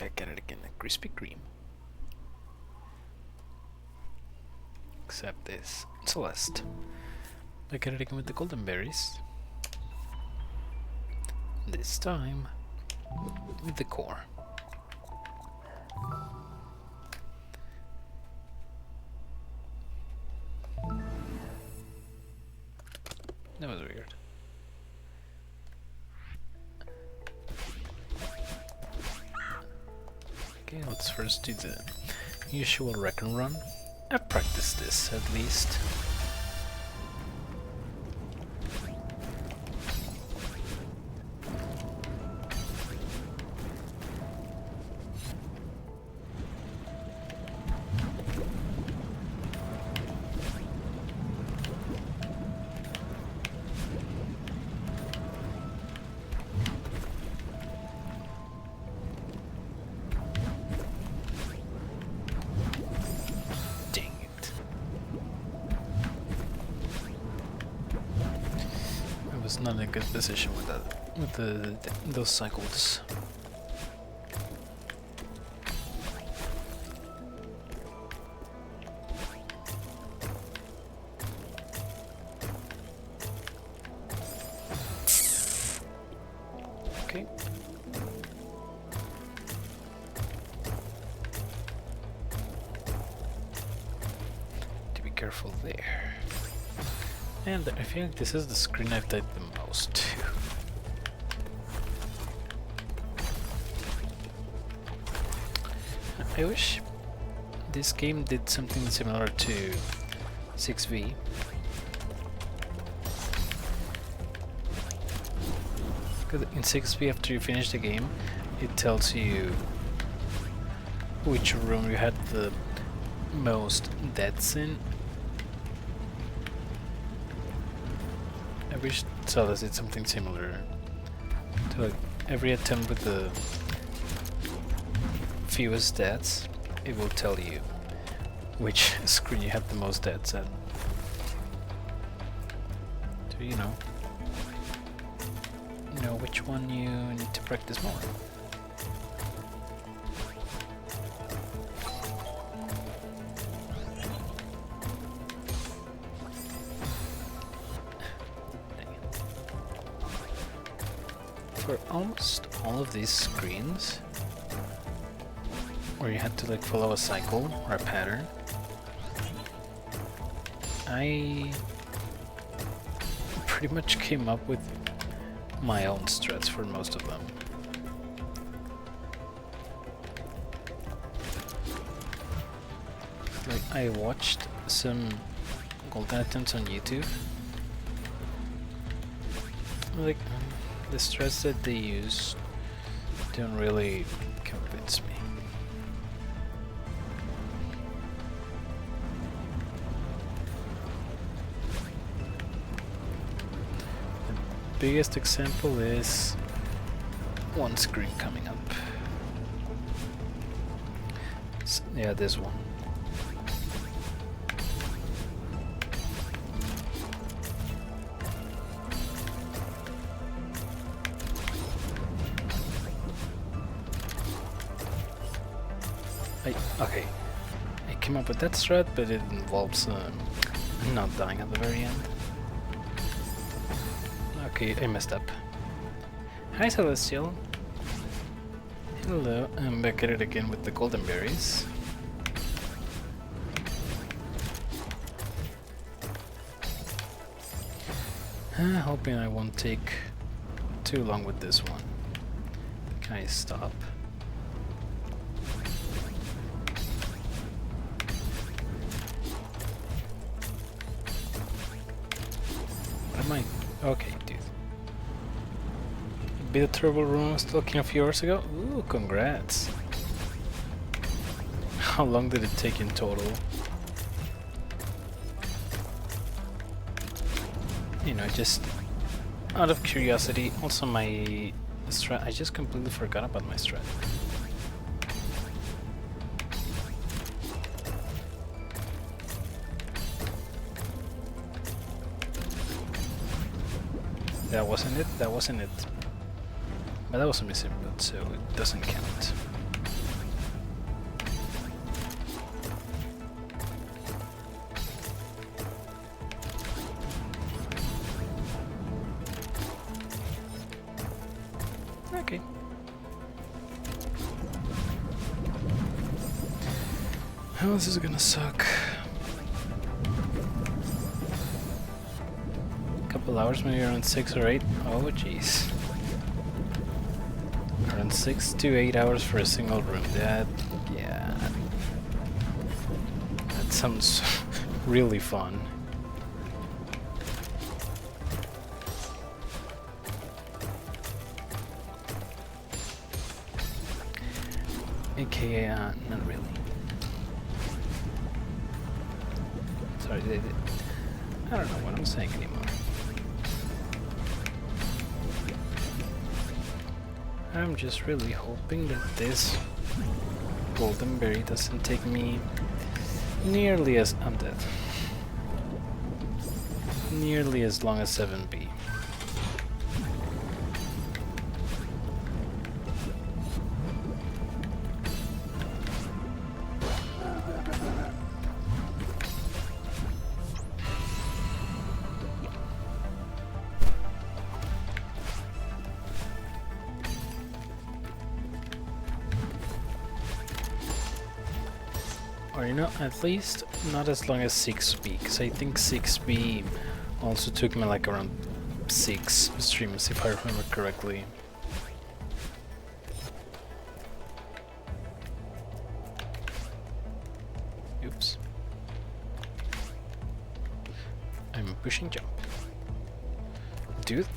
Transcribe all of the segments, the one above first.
back at it again, a Krispy Kreme. Except this Celeste. Back at it again with the golden berries. This time with the core. That was weird. Okay, let's first do the usual wreck and run. I've practiced this at least. Not in a good position with that, with those cycles. Okay. To be careful there. And I feel like this is the screen I've died the most to. I wish this game did something similar to 6v. Because in 6v, after you finish the game, it tells you which room you had the most deaths in. I wish Celeste did something similar to like every attempt with the fewest deaths, it will tell you which screen you had the most deaths at. So you know which one you need to practice more. For almost all of these screens where you had to like follow a cycle or a pattern, I pretty much came up with my own strats for most of them. Like I watched some golden attempts on YouTube. Like the strats that they use don't really convince me. The biggest example is one screen coming up. Yeah, this one. Okay, I came up with that strat, but it involves not dying at the very end. Okay, I messed up. Hi Celestial. Hello, I'm back at it again with the golden berries. Hoping I won't take too long with this one. Can I stop? Okay, dude. Beat the turbo room I was talking a few hours ago? Ooh, congrats. How long did it take in total? You know, just out of curiosity. Also my strat, I just completely forgot about my strat. That wasn't it? That wasn't it. But that was a misinput, so it doesn't count. Oh, this is gonna suck. Couple hours, maybe around 6 or 8. Oh jeez. Around 6 to 8 hours for a single room. That, yeah. That sounds really fun. AKA, not really. Sorry, I don't know what I'm saying anymore. I'm just really hoping that this golden berry doesn't take me nearly as... I'm dead. Nearly as long as 7B. Or you know, at least not as long as 6B, because I think 6B also took me like around 6 streams if I remember correctly. Oops. I'm pushing jump. Dude.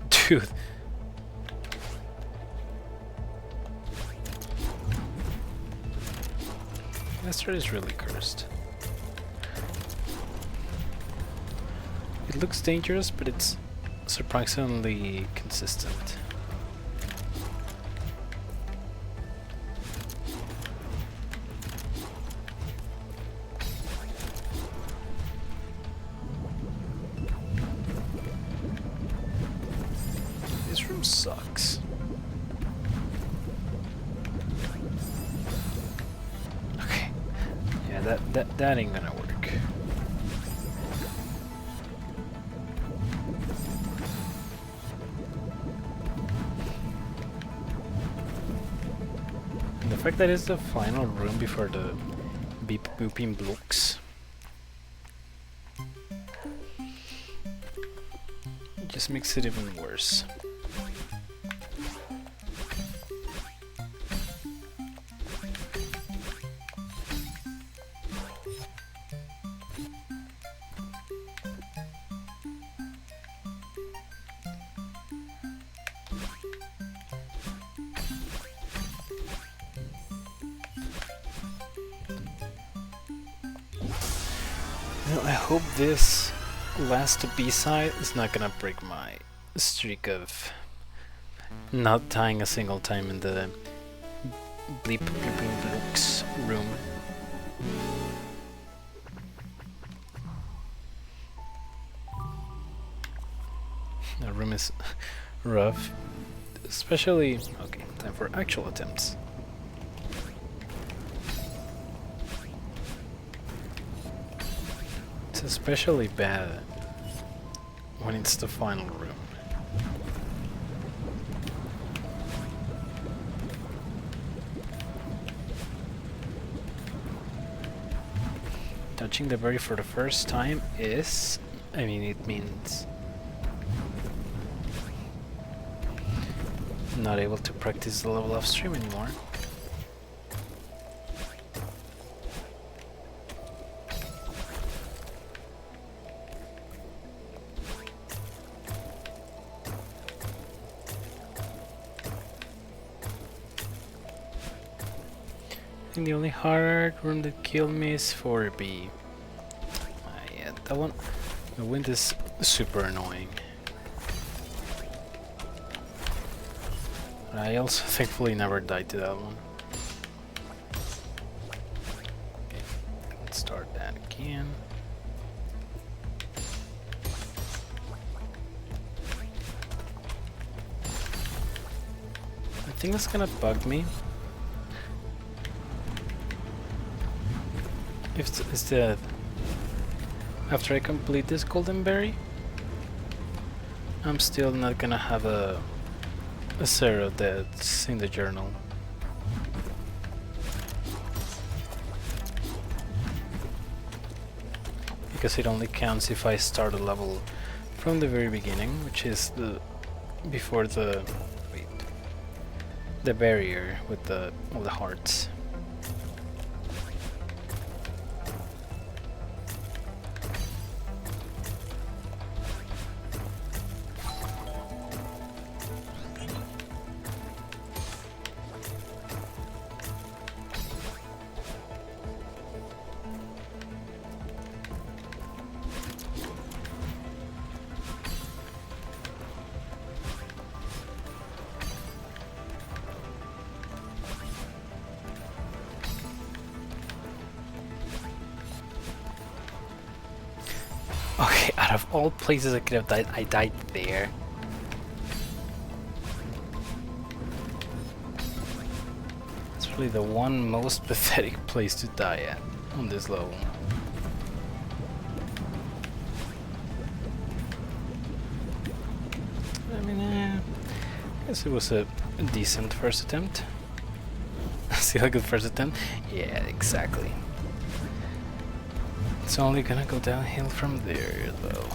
Dude. This thread is really cursed. It looks dangerous, but it's surprisingly consistent. This room sucks. That ain't gonna work. And the fact that it's the final room before the beep booping blocks just makes it even worse. Well, I hope this last B-side is not gonna break my streak of not dying a single time in the bleep bleeping blocks room. The room is rough, especially... okay, time for actual attempts. It's especially bad when it's the final room. Touching the berry for the first time is... I mean, it means not able to practice the level off stream anymore. And the only hard room that killed me is 4B. Yeah, that one, the wind is super annoying. I also thankfully never died to that one. Okay, let's start that again. I think that's gonna bug me. If it's the... after I complete this golden berry, I'm still not gonna have a 0 that's in the journal. because it only counts if I start a level from the very beginning, which is the before the the barrier with the all the hearts. Okay, out of all places I could have died, I died there. It's really the one most pathetic place to die at on this level. I mean, I guess it was a decent first attempt. Still a good first attempt? Yeah, exactly. It's only gonna go downhill from there, though.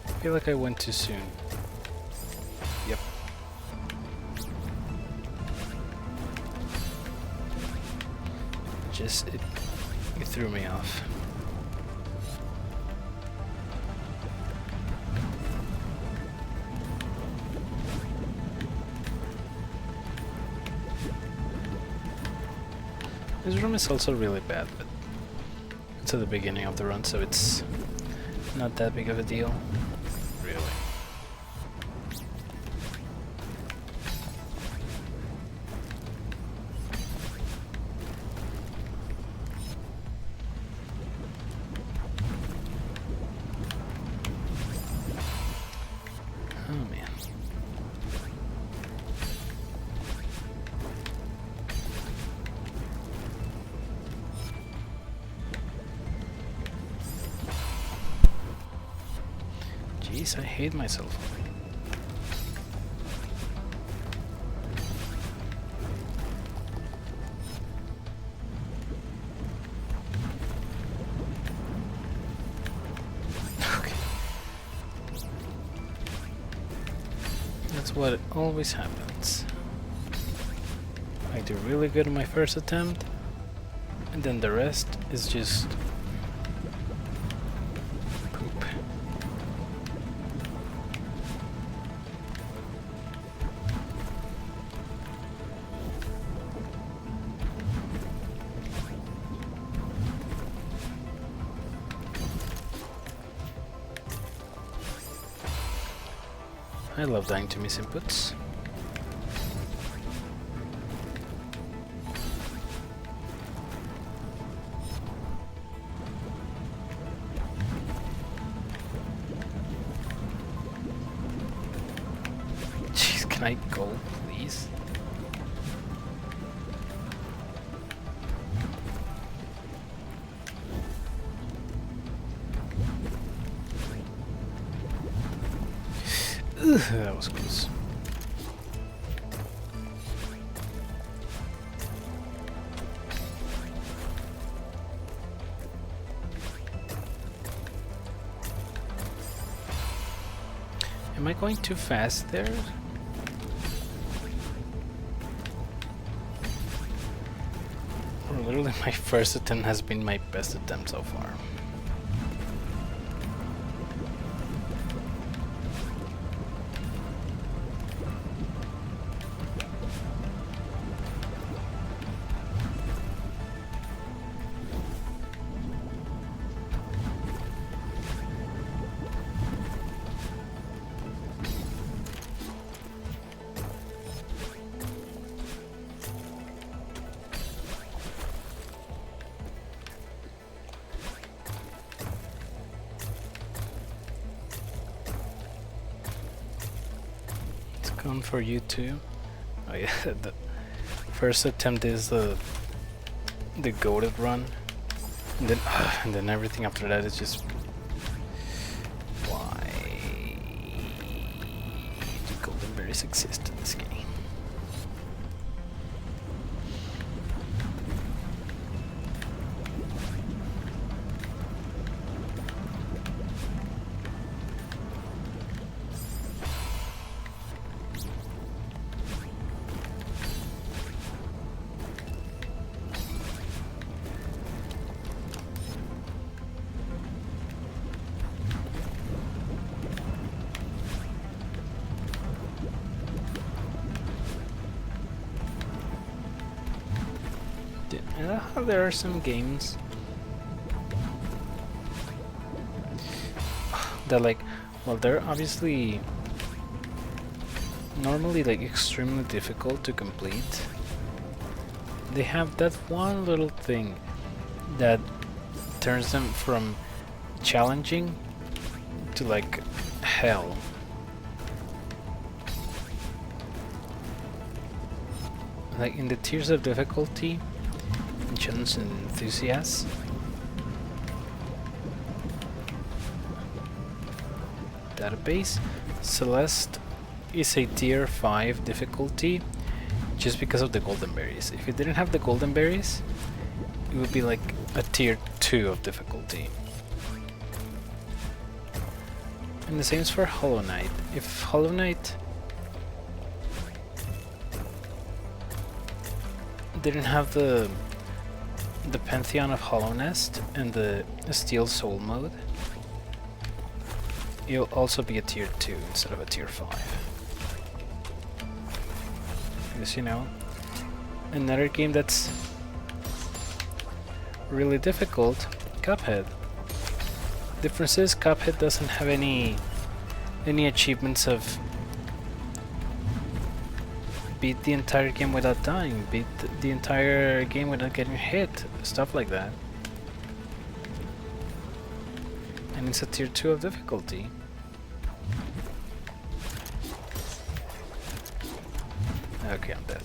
I feel like I went too soon. Yep. Just it threw me off. This room is also really bad, but it's at the beginning of the run, so it's not that big of a deal, really. Oh man. Jeez, I hate myself. Okay. That's what always happens. I do really good on my first attempt, and then the rest is just poop. I love dying to miss inputs. Jeez, can I go, please? Ugh, that was close. Am I going too fast there? Or literally my first attempt has been my best attempt so far. Going for you too. Oh yeah, the first attempt is the goated run, and then everything after that is just why. barriers exist in this game. There are some games that like, well, they're obviously normally like extremely difficult to complete. They have that one little thing that turns them from challenging to like hell. Like in the tiers of difficulty, Challenge and Enthusiast, Database, Celeste is a tier 5 difficulty just because of the golden berries. If it didn't have the golden berries, it would be like a tier 2 of difficulty. And the same is for Hollow Knight. If Hollow Knight didn't have the Pantheon of Hollow Nest and the Steel Soul mode, it'll also be a tier 2 instead of a tier 5. Because, you know, another game that's really difficult, Cuphead. Difference is Cuphead doesn't have any achievements of beat the entire game without dying, beat the entire game without getting hit, stuff like that. And it's a tier 2 of difficulty. Okay, I'm dead.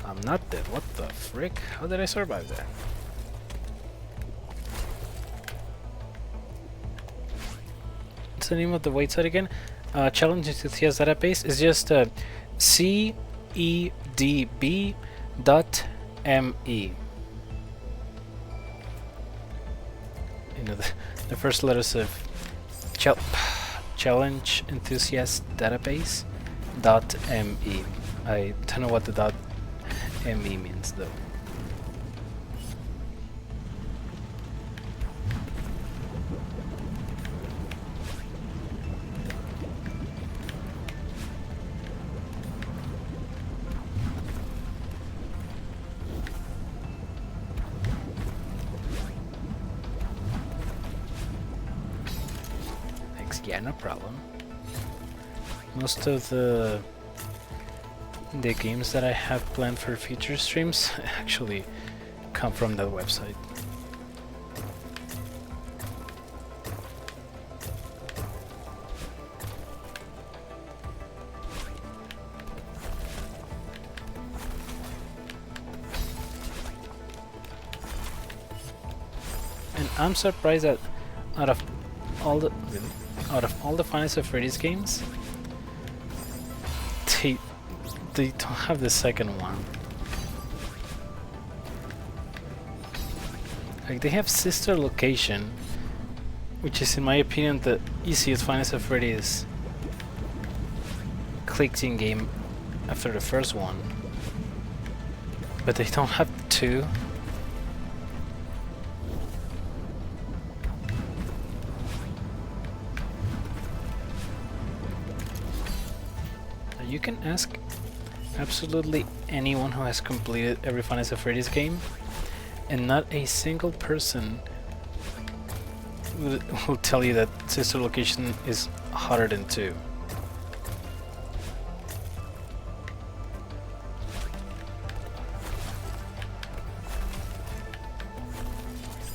I'm not dead, what the frick? How did I survive that? What's the name of the website again? Challenge Enthusiast Database is just CEDB.me. You know, the first letters of Challenge Enthusiast Database .me. I don't know what the .me means though. Yeah, no problem. Most of the games that I have planned for future streams actually come from that website. And I'm surprised that out of all the Final Fantasy Freddy's games, they don't have the second one. Like, they have Sister Location, which is in my opinion the easiest Final Fantasy Freddy's click-in game after the first one. But they don't have two. You can ask absolutely anyone who has completed every Final Fantasy Freddy's game, and not a single person will tell you that Sister Location is harder than 2.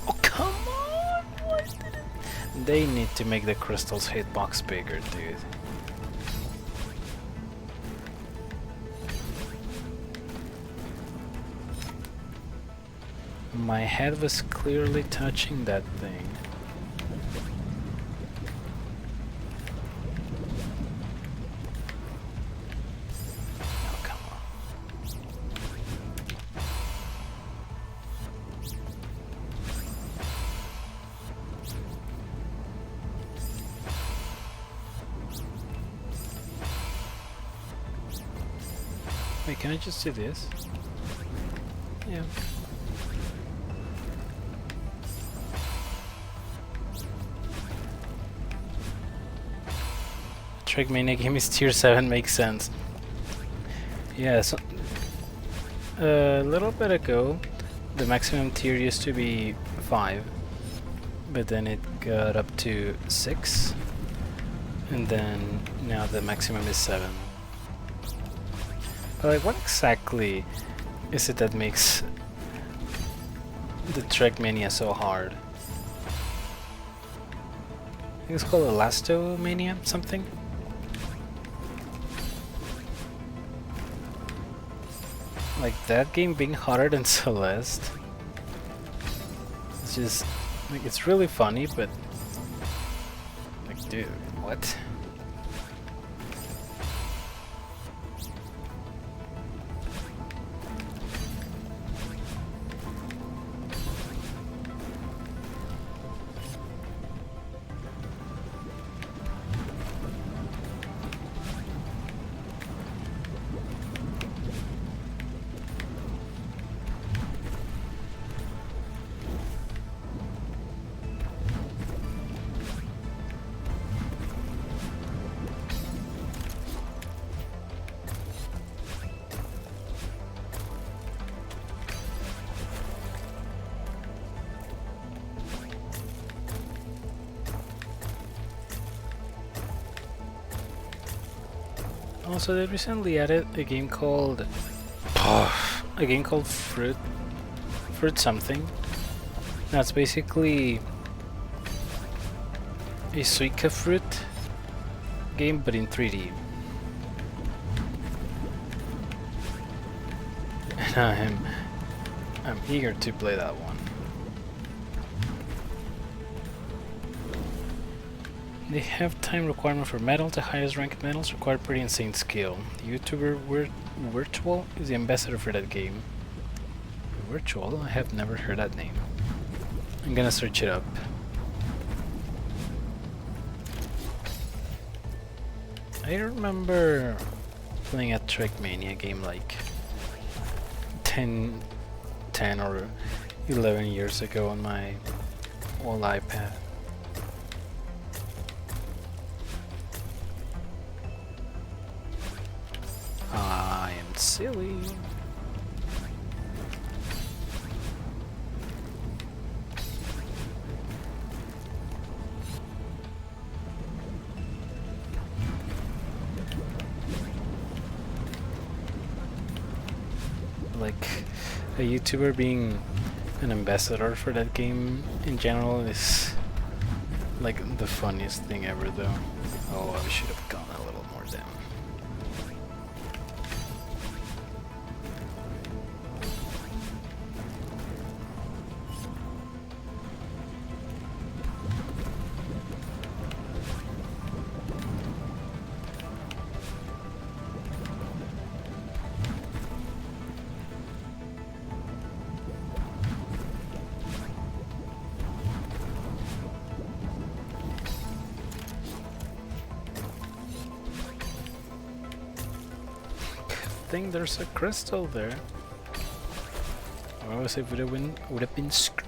Oh, come on! Why didn't they need to make the crystal's hitbox bigger, dude? My head was clearly touching that thing. Wait, can I just do this? Yeah. Trackmania game is tier 7, makes sense. Yeah, so a little bit ago, the maximum tier used to be 5, but then it got up to 6, and then now the maximum is 7. But like, what exactly is it that makes the Trackmania so hard? I think it's called Elastomania, something? Like, that game being harder than Celeste? It's just, like, it's really funny, but like, dude, what? Also, they recently added a game called Fruit something. That's basically a Suica Fruit game, but in 3D. And I'm eager to play that one. They have time requirement for medal. The highest ranked medals require pretty insane skill. The YouTuber Virtual is the ambassador for that game. Virtual? I have never heard that name. I'm gonna search it up. I remember playing a Trackmania game like 10 or 11 years ago on my old iPad. I am silly. Like, a YouTuber being an ambassador for that game in general is like the funniest thing ever, though. Oh, I should have gone a little more down. I think there's a crystal there. Or else it would have been screwed.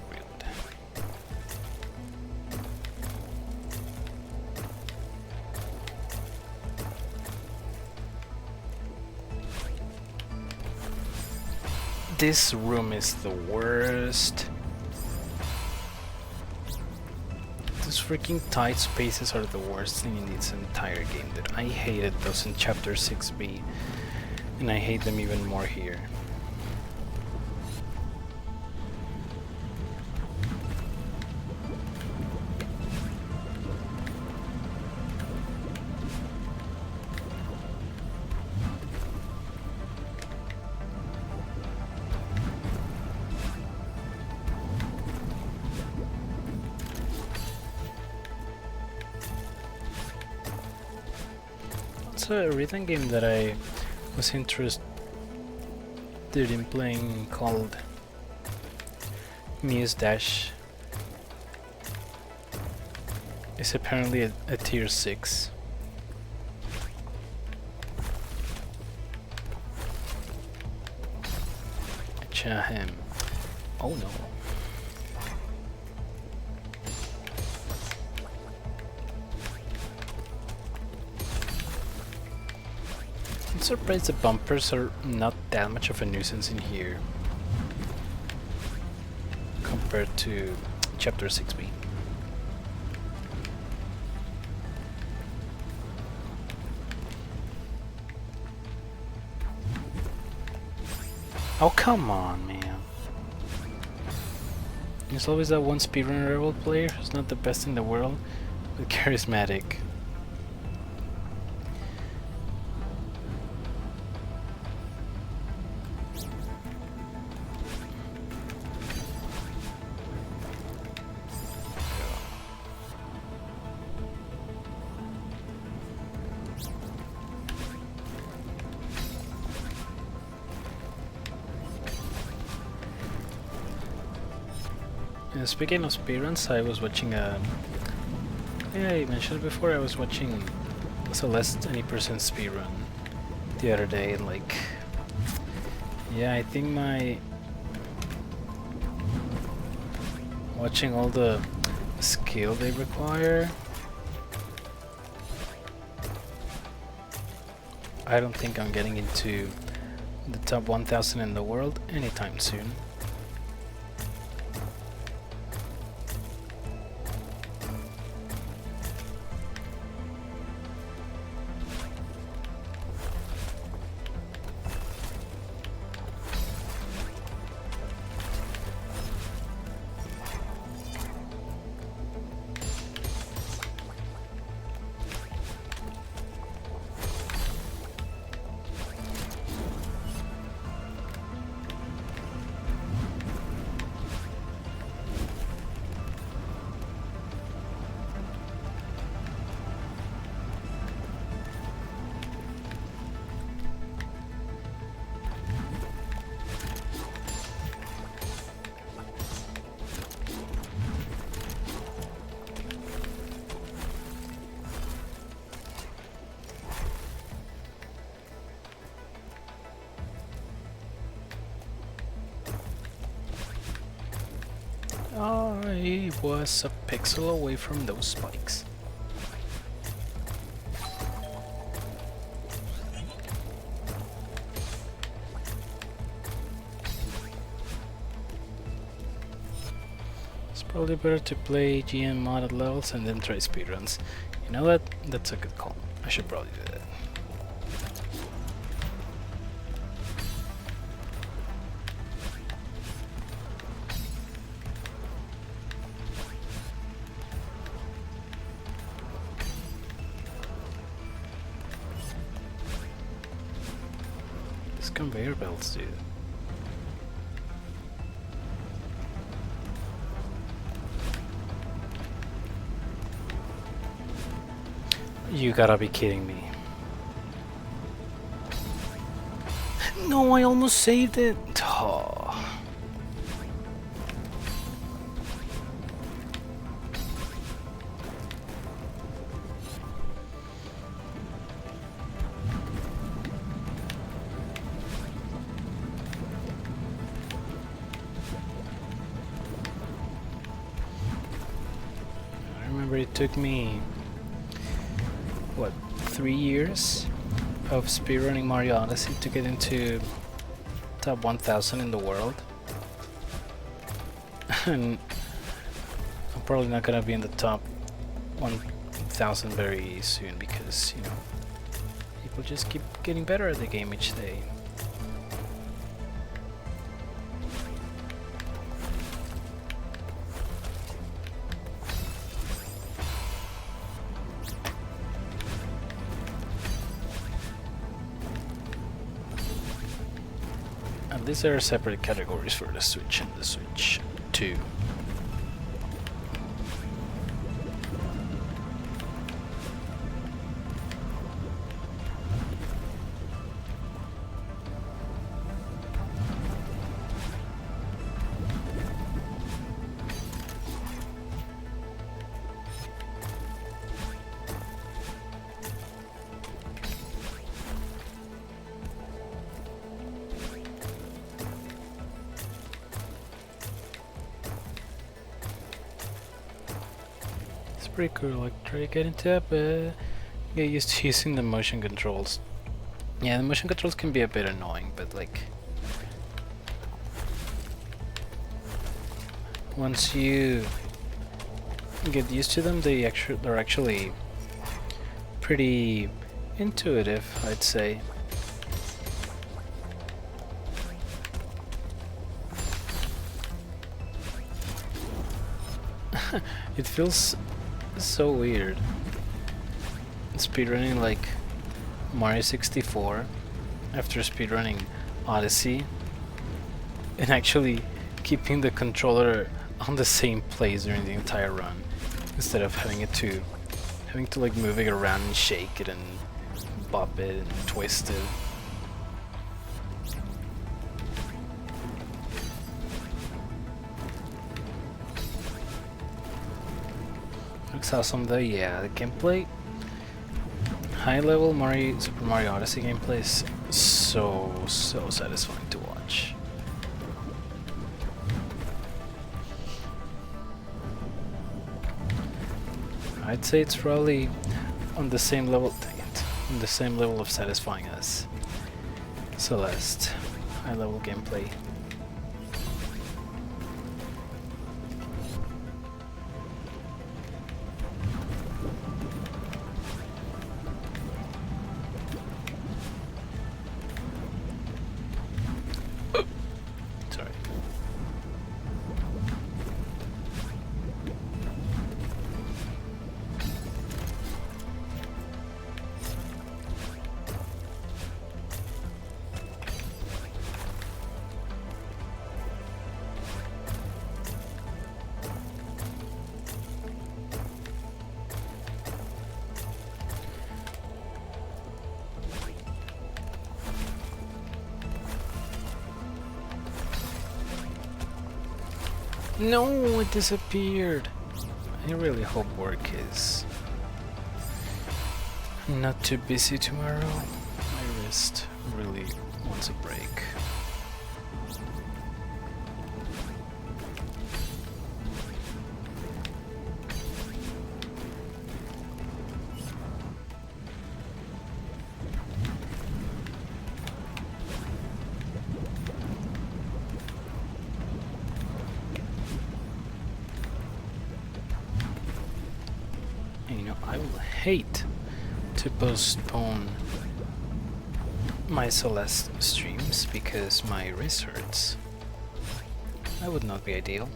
This room is the worst. Those freaking tight spaces are the worst thing in this entire game. That I hated those in Chapter 6B. And I hate them even more here. It's a rhythm game that I was interested in playing called Muse Dash. It's apparently a tier 6. Ahem. Oh no. I'm surprised the bumpers are not that much of a nuisance in here compared to Chapter 6B. Oh, come on, man. There's always that one speedrunner role player who's not the best in the world, but charismatic. Speaking of speedruns, I was watching yeah, I mentioned it before, I was watching Celeste 20% speedrun the other day, and like, yeah, I think my watching all the skill they require, I don't think I'm getting into the top 1000 in the world anytime soon. I was a pixel away from those spikes. It's probably better to play GM modded levels and then try speedruns. You know what? That's a good call. I should probably do that. Conveyor belts, dude. You gotta be kidding me. No, I almost saved it. Oh. It took me, what, 3 years of speedrunning Mario Odyssey to get into top 1000 in the world. And I'm probably not gonna be in the top 1000 very soon because, you know, people just keep getting better at the game each day. These are separate categories for the Switch and the Switch 2. pretty cool. Like, try to get into it, but get used to using the motion controls. Yeah, the motion controls can be a bit annoying, but like once you get used to them, they're actually pretty intuitive, I'd say. It feels so weird speedrunning like Mario 64 after speedrunning Odyssey and actually keeping the controller on the same place during the entire run instead of having to like move it around and shake it and bop it and twist it. Looks awesome though. Yeah, the gameplay, high level Super Mario Odyssey gameplay is so satisfying to watch. I'd say it's probably on the same level. Dang it, on the same level of satisfying as Celeste. High level gameplay. Sorry. No, it disappeared. I really hope work is not too busy tomorrow. My wrist really wants a break. You know, I will hate to postpone my Celeste streams because my wrist hurts. That would not be ideal.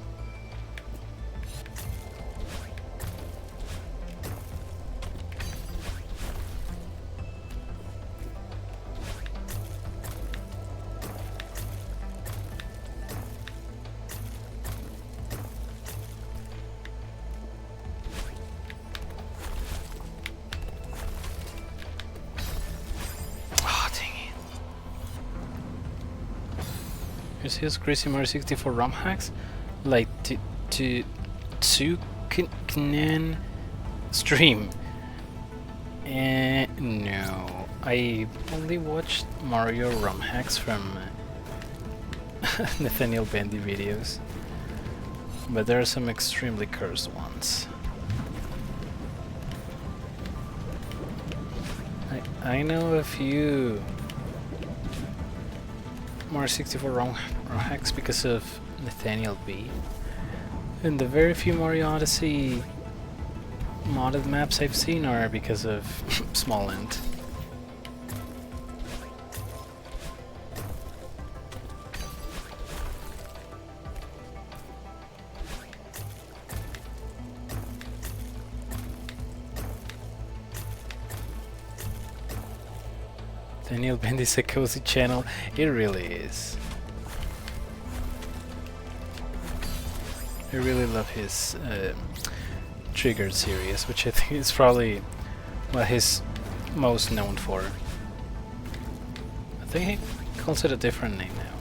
Here's his crazy Mario 64 ROM hacks, like to Knan stream. No, I only watched Mario ROM hacks from Nathaniel Bendy videos, but there are some extremely cursed ones. I know a few Mario 64 ROM hacks because of Nathaniel B. And the very few Mario Odyssey modded maps I've seen are because of Small Int. Daniel Bendy's a cozy channel. It really is. I really love his Triggered series, which I think is probably what he's most known for. I think he calls it a different name now.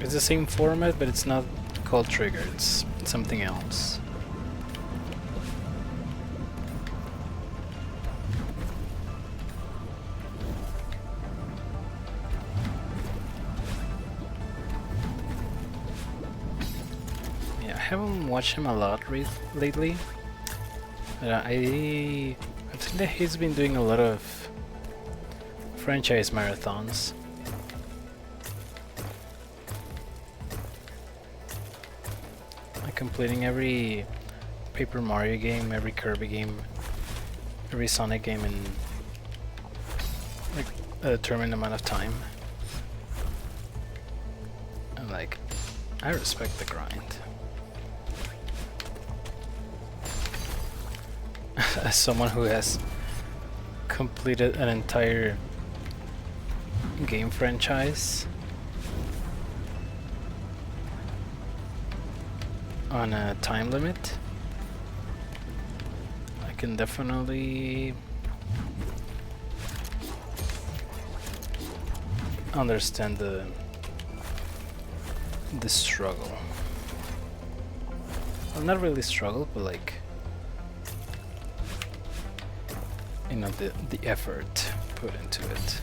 It's the same format, but it's not called Triggered, it's something else. Yeah, I haven't watched him a lot lately. I've seen that he's been doing a lot of franchise marathons. Like completing every Paper Mario game, every Kirby game, every Sonic game in like a determined amount of time. And like, I respect the grind. As someone who has completed an entire game franchise on a time limit, I can definitely understand the struggle. Well, not really struggle, but like, you know, the effort put into it.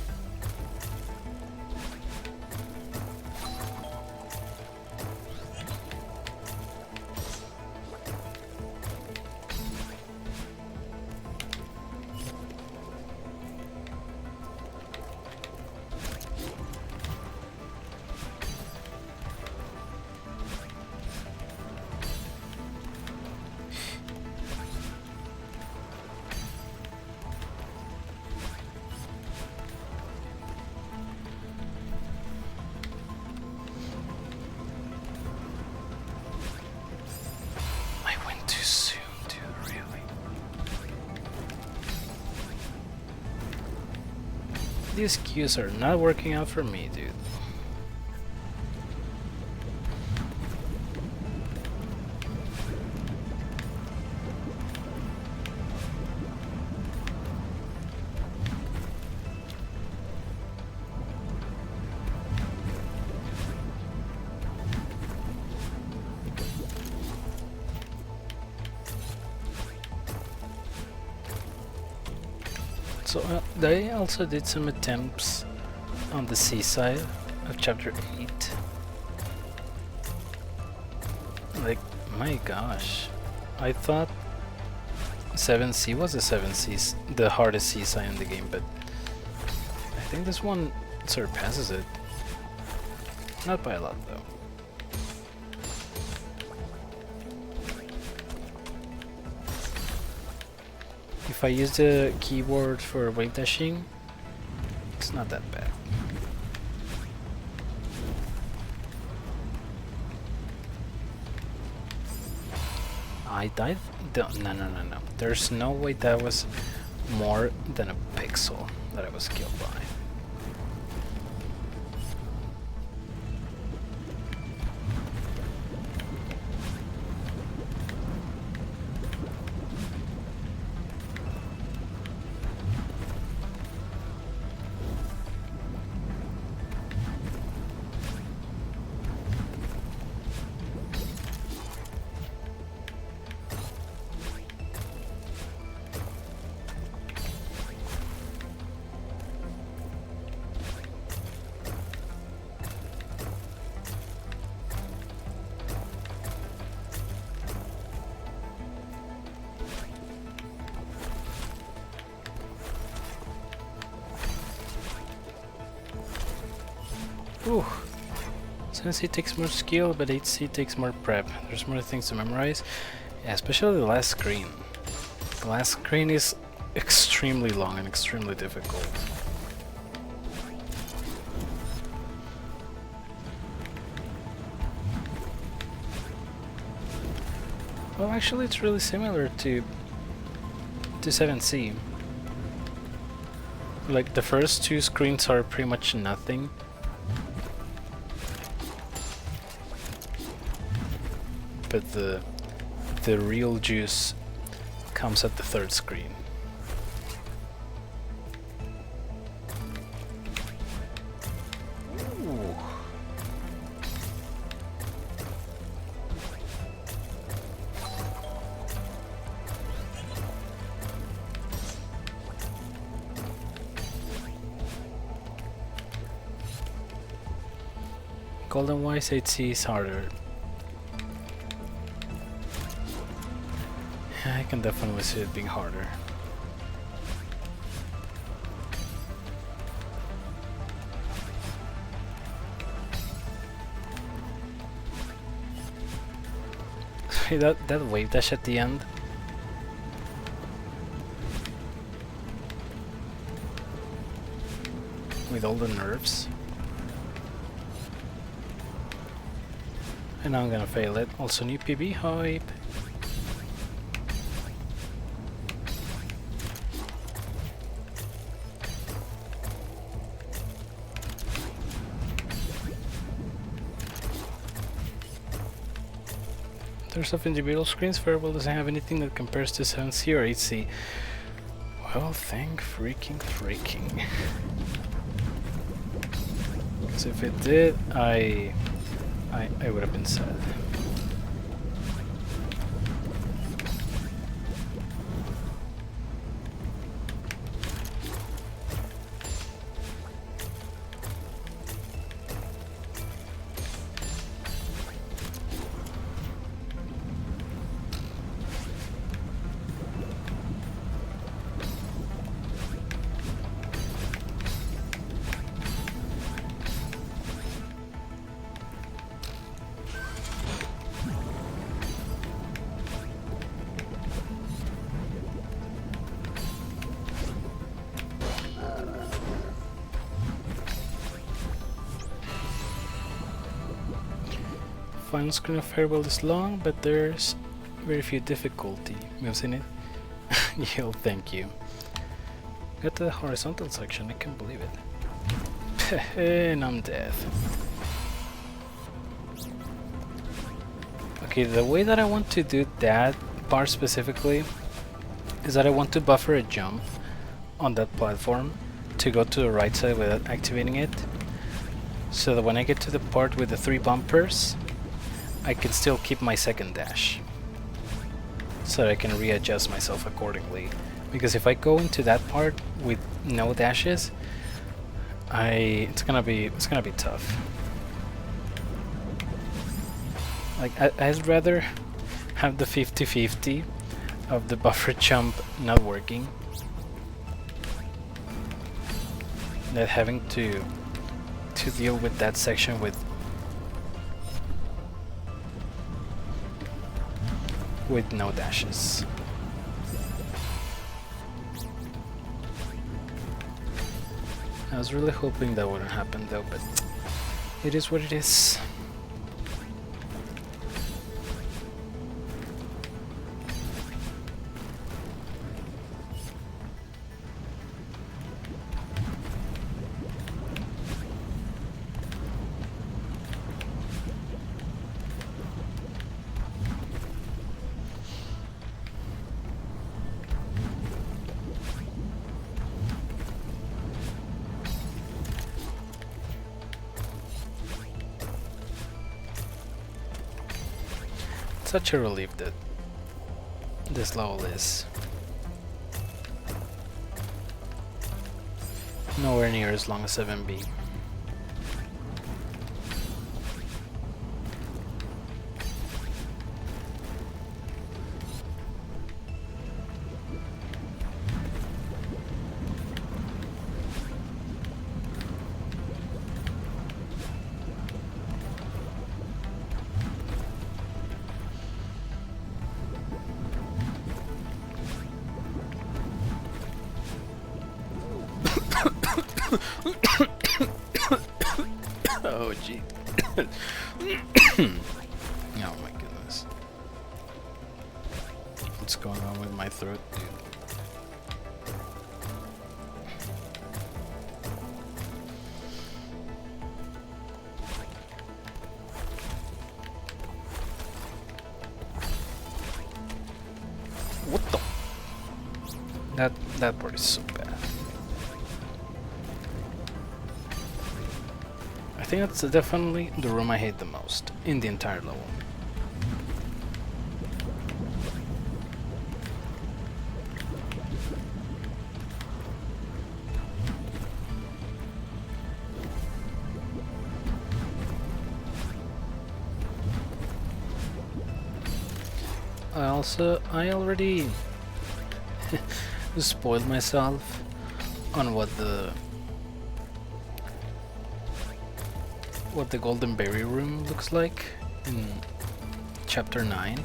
These cues are not working out for me, dude. So they also did some attempts on the seaside of chapter 8. Like, my gosh, I thought 7C was the 7C, the hardest seaside in the game, but I think this one surpasses it. Not by a lot though. If I use the keyboard for wave dashing, it's not that bad. I died? No. There's no way that was more than a pixel that I was killed by. Ooh. 7C takes more skill, but 8C takes more prep. There's more things to memorize. Yeah, especially the last screen. The last screen is extremely long and extremely difficult. Well, actually it's really similar to 7C. Like, the first two screens are pretty much nothing. But the real juice comes at the third screen. Ooh. Golden Wise 8C is harder. I can definitely see it being harder. that wave dash at the end. With all the nerves. And now I'm gonna fail it. Also new PB hype. In terms of individual screens, Fireball doesn't have anything that compares to 7C or 8C. Well, thank freaking. Because if it did, I would have been sad. Final screen of Fireball is long, but there's very few difficulty moves in it. Yo, thank you. Got to the horizontal section, I can't believe it. And I'm dead. Okay, the way that I want to do that part specifically is that I want to buffer a jump on that platform to go to the right side without activating it, so that when I get to the part with the 3 bumpers, I can still keep my second dash, so that I can readjust myself accordingly. Because if I go into that part with no dashes, it's gonna be tough. Like I'd rather have the 50-50 of the buffer jump not working than having to deal with that section with no dashes. I was really hoping that wouldn't happen though, but it is what it is. Such a relief that this level is nowhere near as long as 7B. Oh gee. Oh my goodness. What's going on with my throat, dude? What the? That part is so bad. I think that's definitely the room I hate the most in the entire level. I already spoiled myself on what the golden berry room looks like in chapter 9.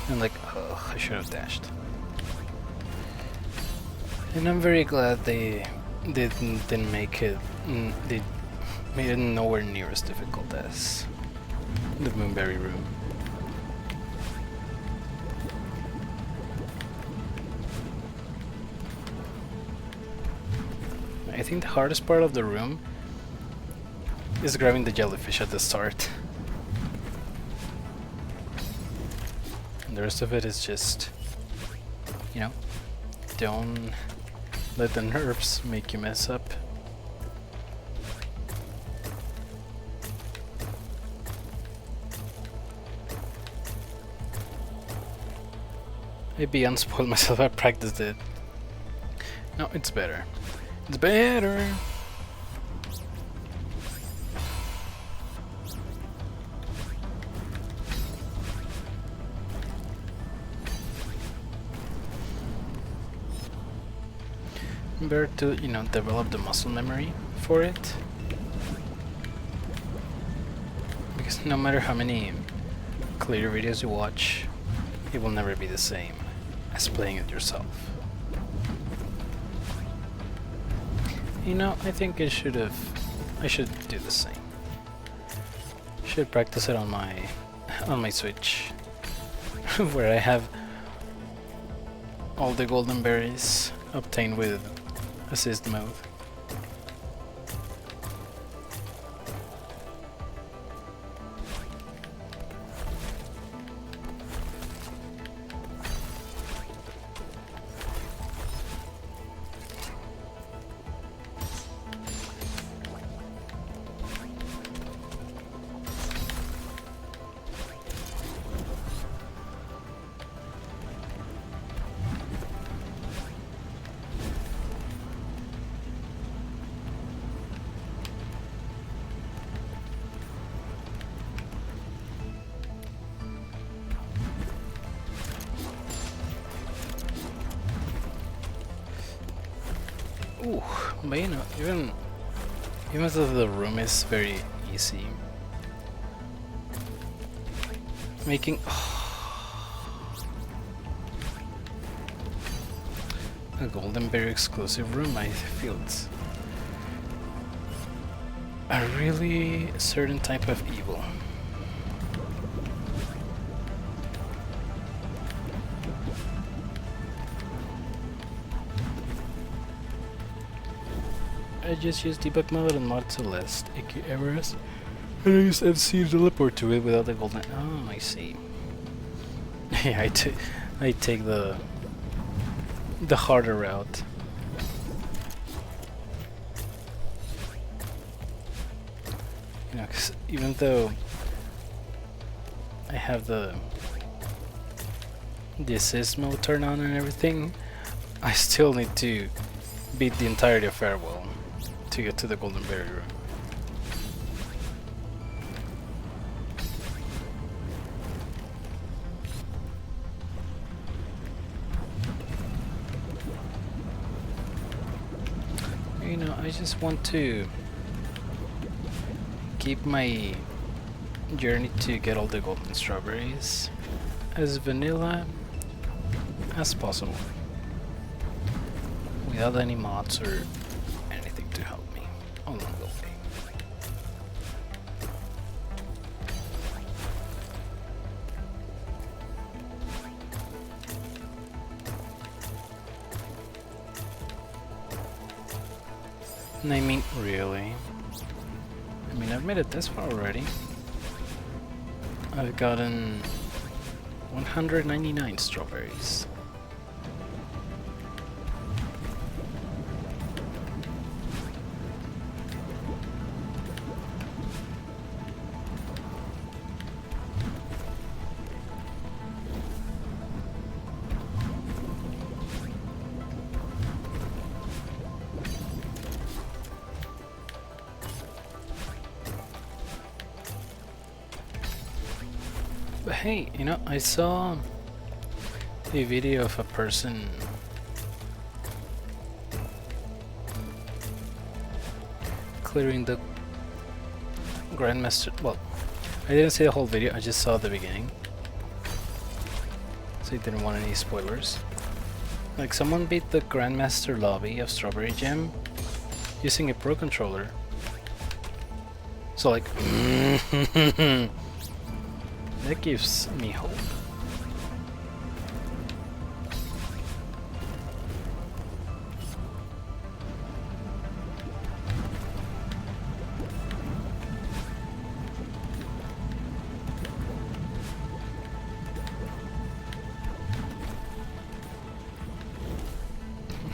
And like, ugh, I should have dashed. And I'm very glad they didn't make it. They made it nowhere near as difficult as the moonberry room. I think the hardest part of the room is grabbing the jellyfish at the start. And the rest of it is just, you know, don't let the nerves make you mess up. Maybe unspoiled myself, I practiced it. No, it's better. It's better! Better to, you know, develop the muscle memory for it. Because no matter how many clear videos you watch, it will never be the same as playing it yourself. You know, I think I should do the same. Should practice it on my Switch, where I have all the golden berries obtained with assist mode. Ooh, but you know, even though the room is very easy, making a golden berry exclusive room, I feel it's a really certain type of evil. I just used debug mode and mod Celeste, aka Everest, and I used FC to teleport to it without the golden. Oh, I see. Yeah, I take the harder route. You know, 'cause even though I have the assist mode turned on and everything, I still need to beat the entirety of Farewell to get to the golden berry room. You know, I just want to keep my journey to get all the golden strawberries as vanilla as possible, without any mods or anything to help me along the way. And I mean, really? I mean, I've made it this far already. I've gotten 199 strawberries. But hey, you know, I saw a video of a person clearing the Grandmaster. Well, I didn't see the whole video, I just saw the beginning. So I didn't want any spoilers. Like, someone beat the Grandmaster lobby of Strawberry Jam using a Pro Controller. So, like, that gives me hope.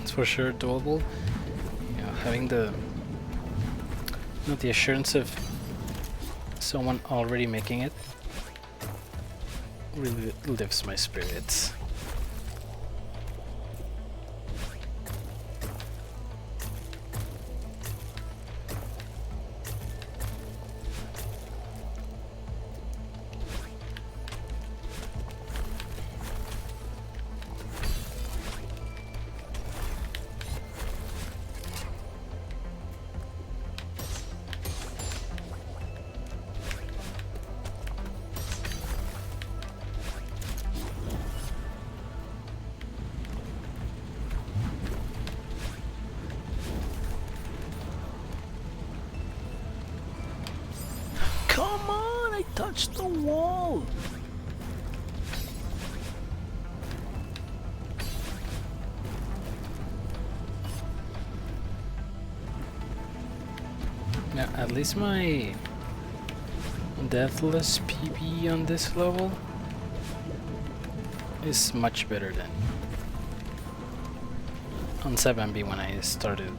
It's for sure doable. You know, having the the assurance of someone already making it really lifts my spirits. Come on, I touched the wall! Now, at least my deathless PB on this level is much better than on 7B when I started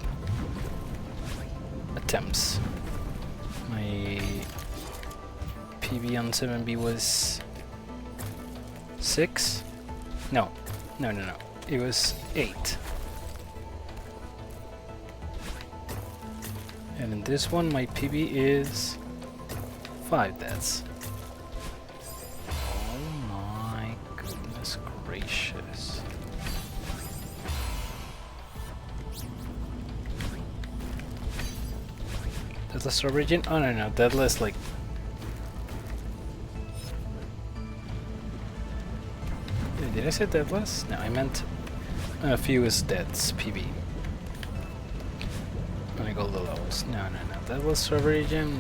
attempts. My PB on 7B was 6? No. It was 8. And in this one, my PB is 5 deaths. Oh my goodness gracious. That's a strawberry gin? Oh no, deadless like... Did I say deadless? No, I meant fewest deaths, PB. When I go the lowest. No. That was strawberry gem?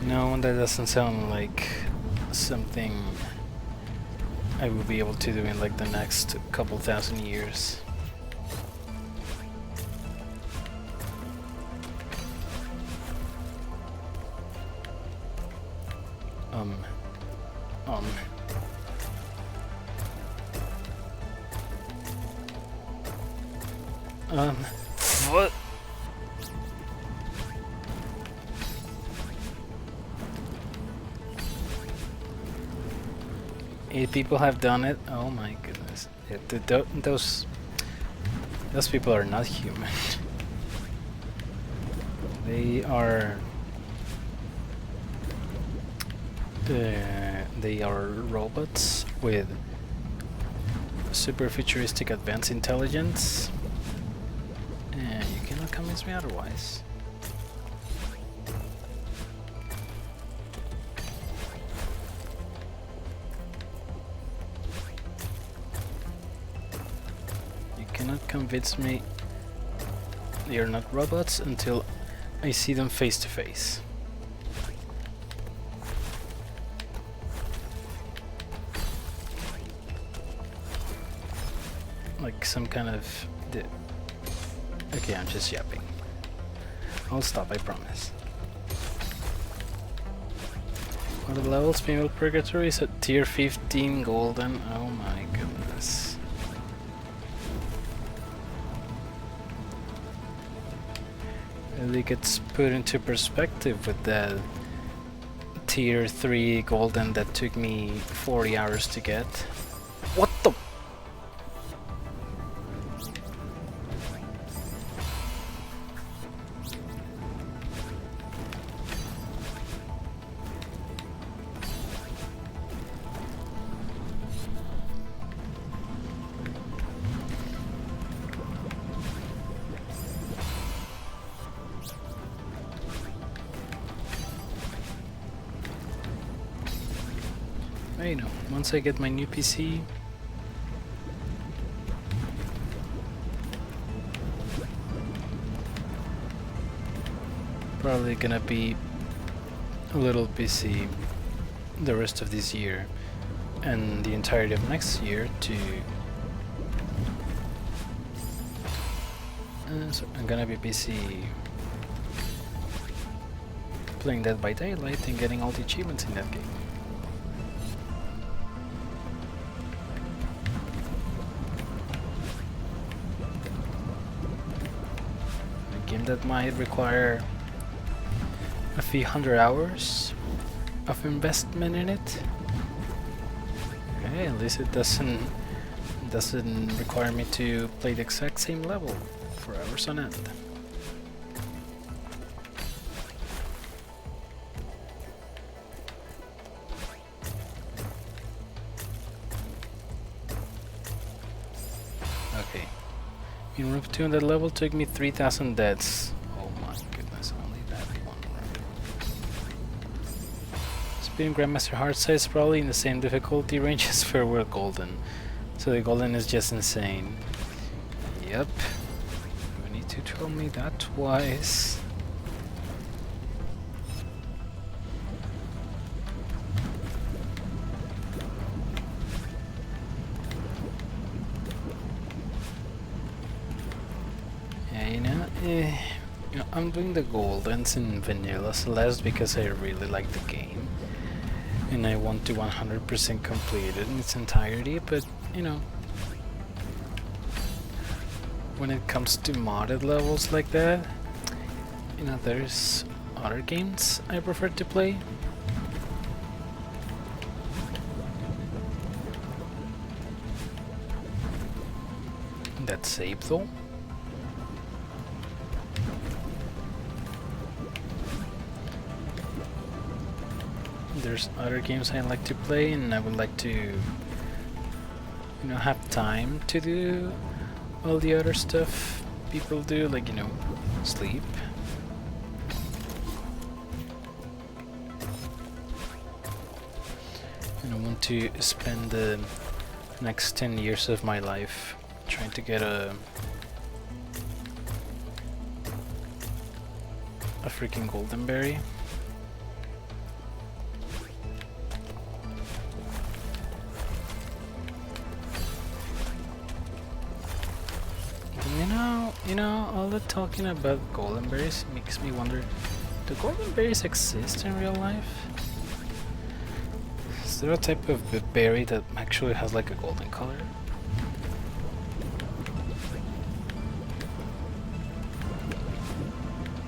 No, that doesn't sound like something I will be able to do in like the next couple thousand years. What? 8 people have done it. Oh my goodness! Yeah, those people are not human. They are. They are robots with super futuristic advanced intelligence. And you cannot convince me otherwise. You cannot convince me they are not robots until I see them face to face. Like some kind of... Okay, I'm just yapping. I'll stop, I promise. What are the levels? Female Purgatory is at tier 15 golden. Oh my goodness. Really gets put into perspective with the tier 3 golden that took me 40 hours to get. What the? You know, once I get my new PC, probably gonna be a little busy the rest of this year and the entirety of next year to so I'm gonna be busy playing Dead by Daylight and getting all the achievements in that game. A game that might require a few hundred hours of investment in it. Okay, at least it doesn't require me to play the exact same level for hours on end. Okay, in Room 2 on that level took me 3,000 deaths. Oh my goodness, only that one run. Speeding Grandmaster Hard size probably in the same difficulty range as Farewell Golden. So the Golden is just insane. Yep. You need to tell me that twice. You know, I'm doing the Goldens in Vanilla Celeste because I really like the game. And I want to 100% complete it in its entirety, but, you know, when it comes to modded levels like that, you know, there's other games I prefer to play. That save though. There's other games I like to play, and I would like to, you know, have time to do all the other stuff people do, like, you know, sleep. And I want to spend the next 10 years of my life trying to get a freaking golden berry. You know, all the talking about golden berries makes me wonder, do golden berries exist in real life? Is there a type of berry that actually has like a golden color?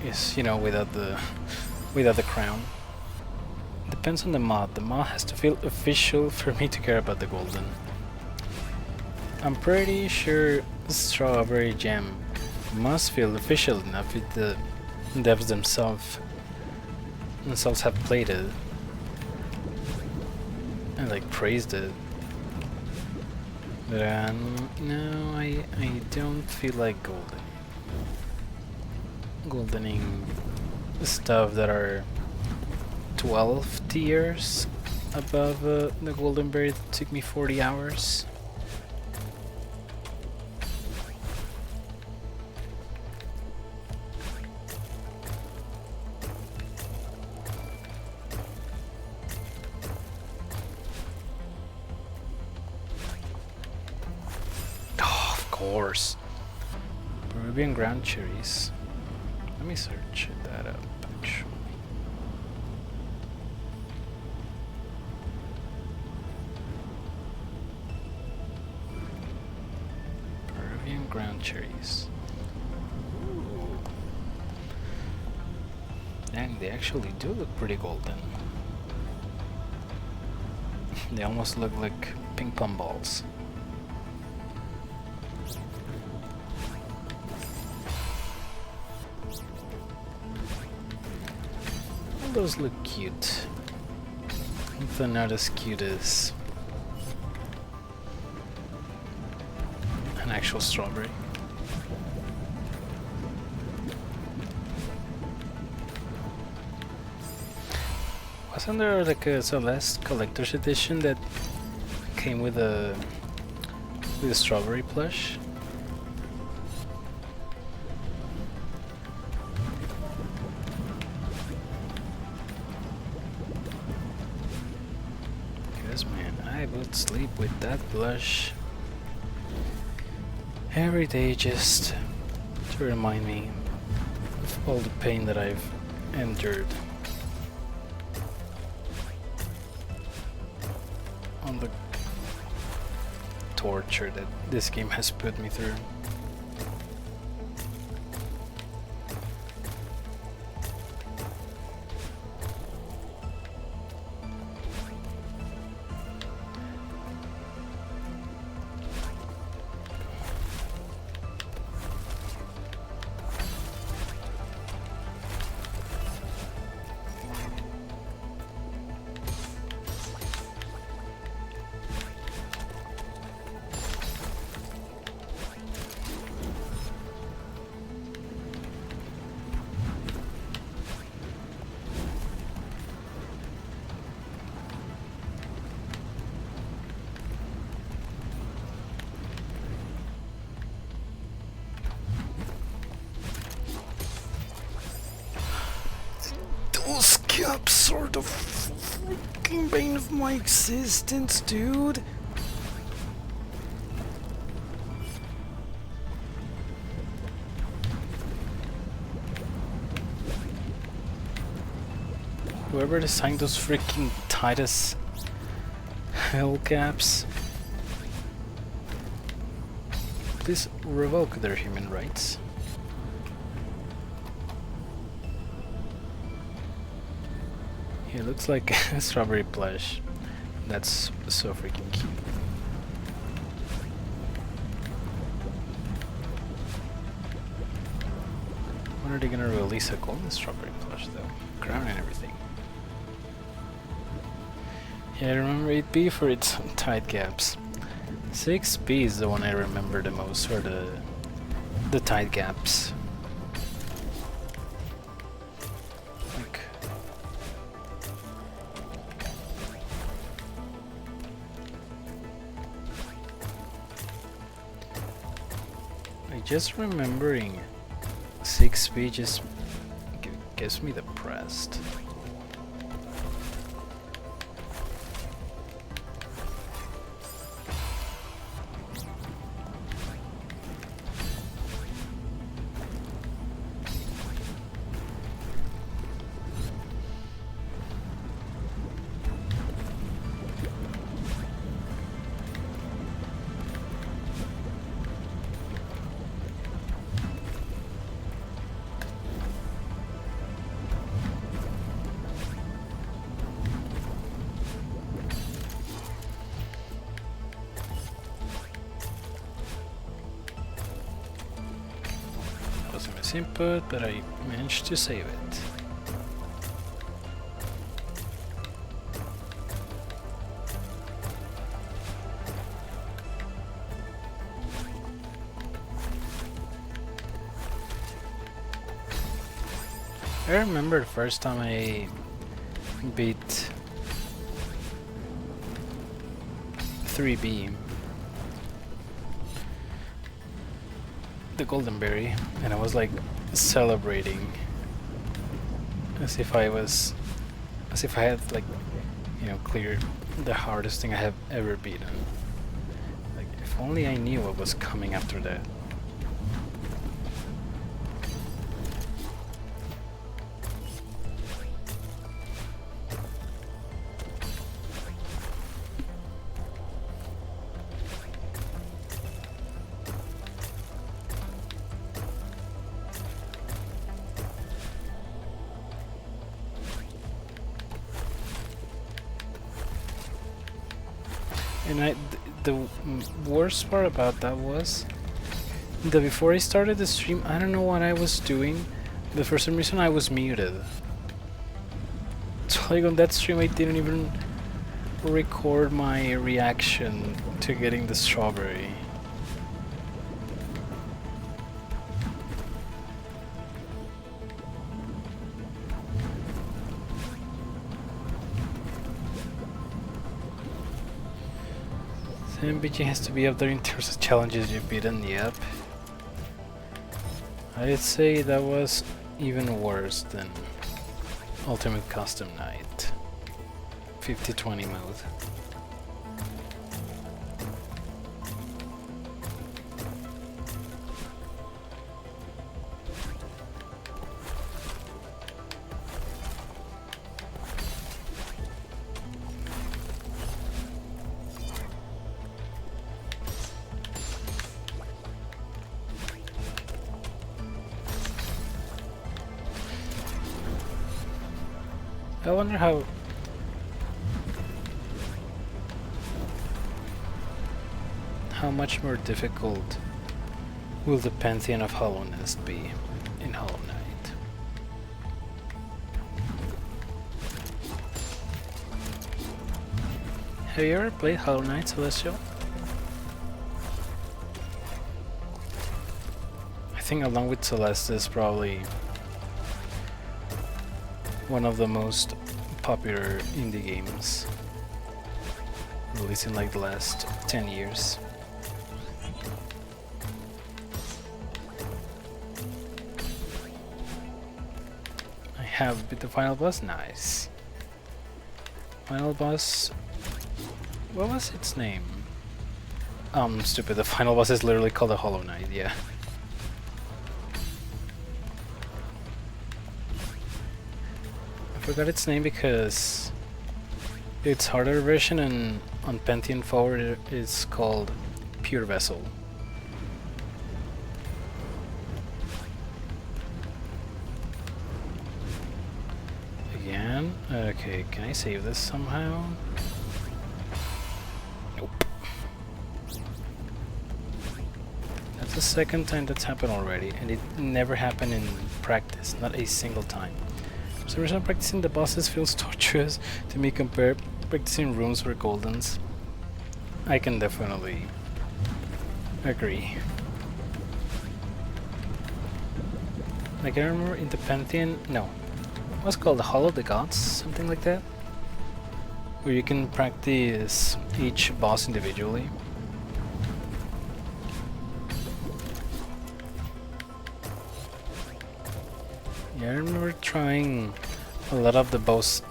Yes, you know, without the crown. Depends on the mod. The mod has to feel official for me to care about the golden. I'm pretty sure Strawberry Jam must feel official enough if the devs themselves have played it and like praised it. But no, I don't feel like goldening stuff that are 12 tiers above the golden berry that took me 40 hours. Course. Peruvian ground cherries. Let me search that up actually. Peruvian ground cherries. Ooh. Dang, they actually do look pretty golden. They almost look like ping pong balls. Those look cute, if they're not as cute as an actual strawberry. Wasn't there like a Celeste collector's edition that came with a strawberry plush? Cause man, I would sleep with that blush every day just to remind me of all the pain that I've endured on the torture that this game has put me through. Those caps are the freaking bane of my existence, dude. Whoever designed those freaking tight as hell caps, please revoke their human rights. It looks like a strawberry plush. That's so freaking cute. When are they gonna release a golden strawberry plush though? Crown and everything. Yeah, I remember 8B for its tight gaps. 6B is the one I remember the most, or the tight gaps. Just remembering 6B just gets me depressed. Input, but I managed to save it. I remember the first time I beat 3B, the golden berry, and I was like celebrating as if I had like, you know, cleared the hardest thing I have ever beaten. Like, if only I knew what was coming after that. And the worst part about that was that before I started the stream, I don't know what I was doing, but for some reason I was muted. So like on that stream I didn't even record my reaction to getting the strawberry. The MBG has to be up there in terms of challenges you've beaten, yep. I'd say that was even worse than Ultimate Custom Night. 50-20 mode. I wonder how much more difficult will the Pantheon of Hollow Nest be in Hollow Knight? Have you ever played Hollow Knight, Celestial? I think along with Celeste is probably one of the most popular indie games released in like the last 10 years. I have beat the final boss, nice. Final boss, what was its name? Stupid, the final boss is literally called a Hollow Knight, yeah. I forgot its name because its harder version and on Pantheon 4 is called Pure Vessel. Again? Okay, can I save this somehow? Nope. That's the second time that's happened already, and it never happened in practice, not a single time. For some reason practicing the bosses feels torturous to me compared practicing rooms for Goldens. I can definitely agree. Like I remember in the Pantheon, no, what's called the Hollow of the Gods, something like that? Where you can practice each boss individually. Yeah, I remember trying a lot of the bosses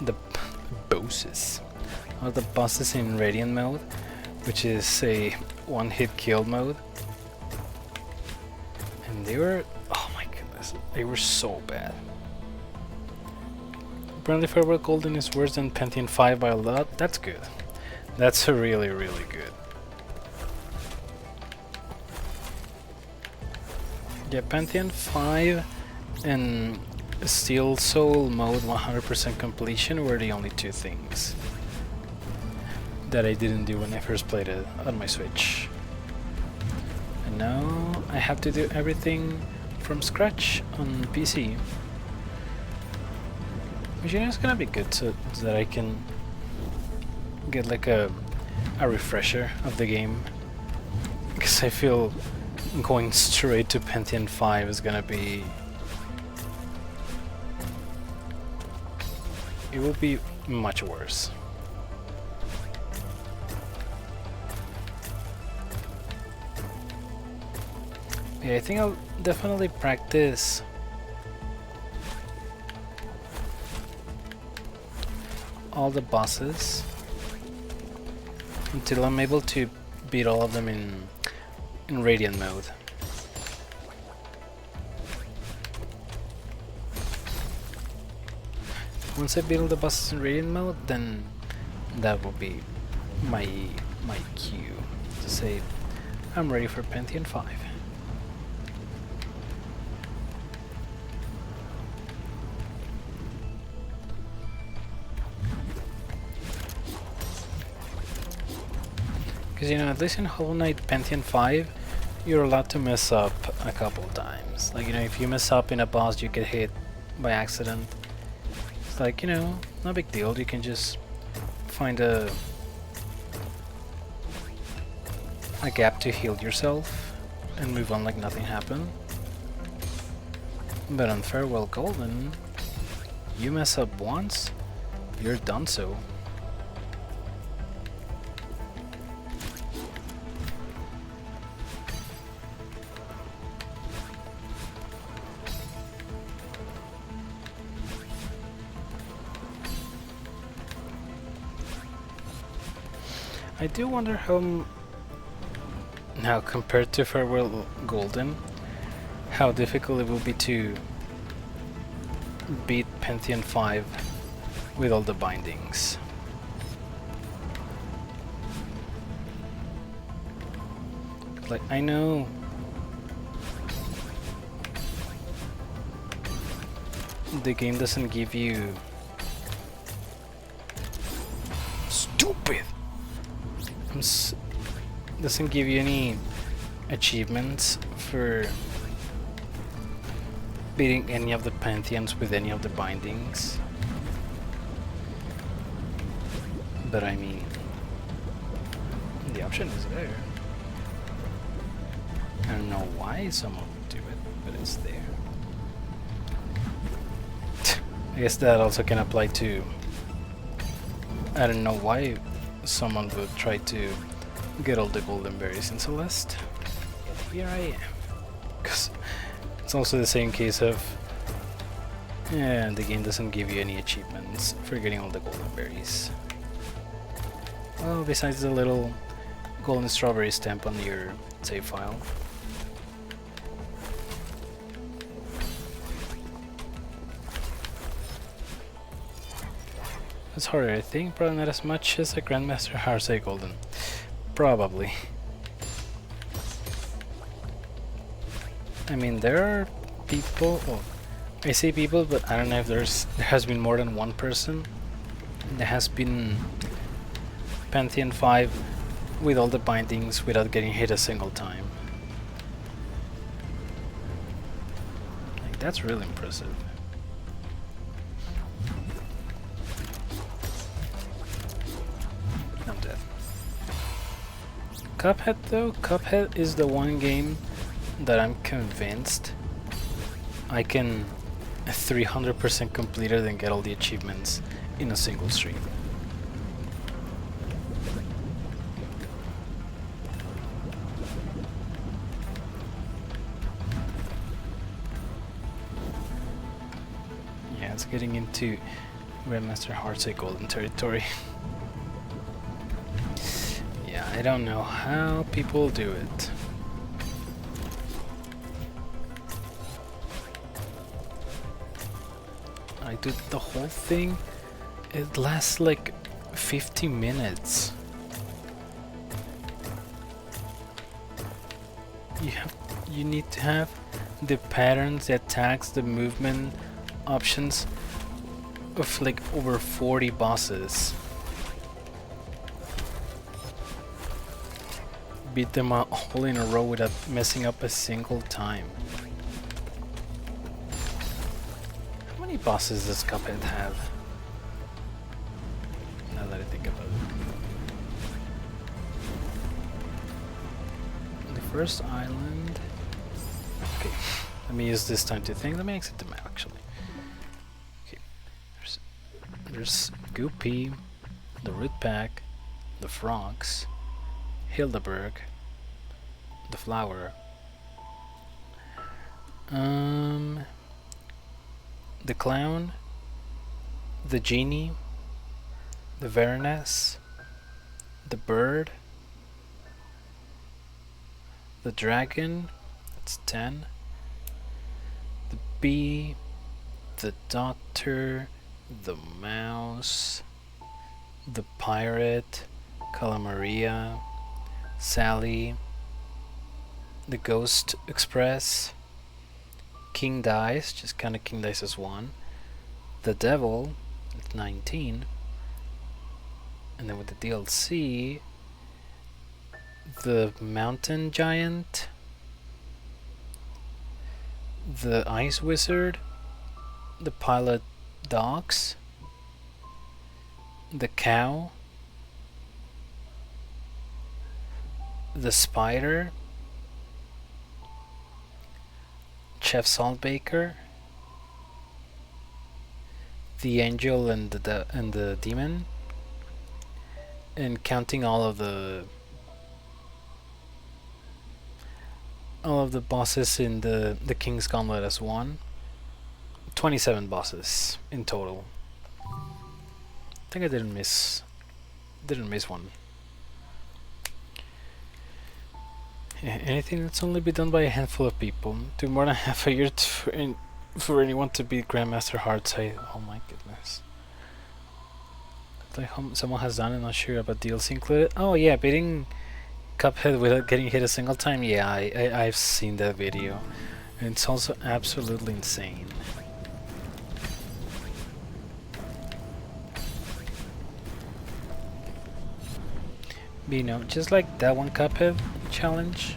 in Radiant mode, which is a one-hit kill mode, and they were, oh my goodness, they were so bad. Apparently Farewell Golden is worse than Pantheon 5 by a lot. That's good. That's really, really good. Yeah, Pantheon 5 and Steel Soul mode 100% completion were the only two things that I didn't do when I first played it on my Switch. And now I have to do everything from scratch on PC. Which you know is gonna be good so that I can get like a refresher of the game. Because I feel going straight to Pantheon 5 is gonna be... it will be much worse. Yeah, I think I'll definitely practice all the bosses until I'm able to beat all of them in Radiant mode. Once I beat all the bosses in Radiant mode, then that will be my cue to say I'm ready for Pantheon 5. Because you know, at least in Hollow Knight Pantheon 5, you're allowed to mess up a couple times. Like, you know, if you mess up in a boss, you get hit by accident. It's like, you know, no big deal. You can just find a gap to heal yourself and move on like nothing happened. But on Farewell Golden, you mess up once, you're done so. I do wonder how now compared to Farewell Golden, how difficult it will be to beat Pantheon 5 with all the bindings. Like, I know the game doesn't give you stupid doesn't give you any achievements for beating any of the Pantheons with any of the bindings. But I mean, the option is there. I don't know why someone would do it, but it's there. I guess that also can apply to... I don't know why someone would try to get all the golden berries in Celeste. Yet here I am. Because it's also the same case of... yeah, the game doesn't give you any achievements for getting all the golden berries. Well, besides the little golden strawberry stamp on your save file. It's harder, I think. Probably not as much as a Grandmaster Heartsake Golden. Probably. I mean, there are people... well, I say people, but I don't know if there has been more than one person that has been Pantheon 5 with all the bindings without getting hit a single time. Like, that's really impressive. I'm dead. Cuphead though? Cuphead is the one game that I'm convinced I can 300% complete it and get all the achievements in a single stream. Yeah, it's getting into Grandmaster Heartsake Golden territory. Yeah, I don't know how people do it. I did the whole thing. It lasts like 50 minutes. You need to have the patterns, the attacks, the movement options of like over 40 bosses. Beat them all in a row without messing up a single time. How many bosses does Cuphead have? Now that I think about it. The first island... okay, let me use this time to think. Let me exit the map actually. Okay, there's Goopy, the Root Pack, the Frogs, Hildeberg, the Flower, the Clown, the Genie, the Varanus, the Bird, the Dragon, that's 10, the Bee, the Doctor, the Mouse, the Pirate, Calamaria, Sally, the Ghost Express, King Dice, just kind of King Dice as 1, the Devil, at 19, and then with the DLC, the Mountain Giant, the Ice Wizard, the Pilot Dogs, the Cow, the Spider, Chef Saltbaker, the Angel and the Demon, and counting all of the bosses in the King's Gauntlet as 1, 27 bosses in total. I think I didn't miss one. Anything that's only been done by a handful of people. Took more than half a year for anyone to beat Grandmaster Heartside. Oh my goodness. Like someone has done it, not sure about DLC included. Oh yeah, beating Cuphead without getting hit a single time. Yeah, I've seen that video. And it's also absolutely insane. But, you know, just like that one Cuphead challenge,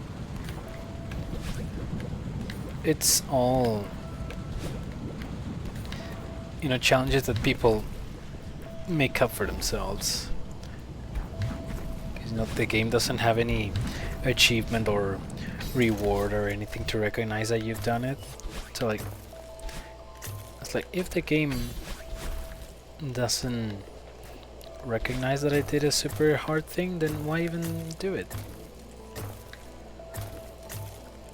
it's all, you know, challenges that people make up for themselves. You know, the game doesn't have any achievement or reward or anything to recognize that you've done it. So like, it's like if the game doesn't recognize that I did a super hard thing, then why even do it?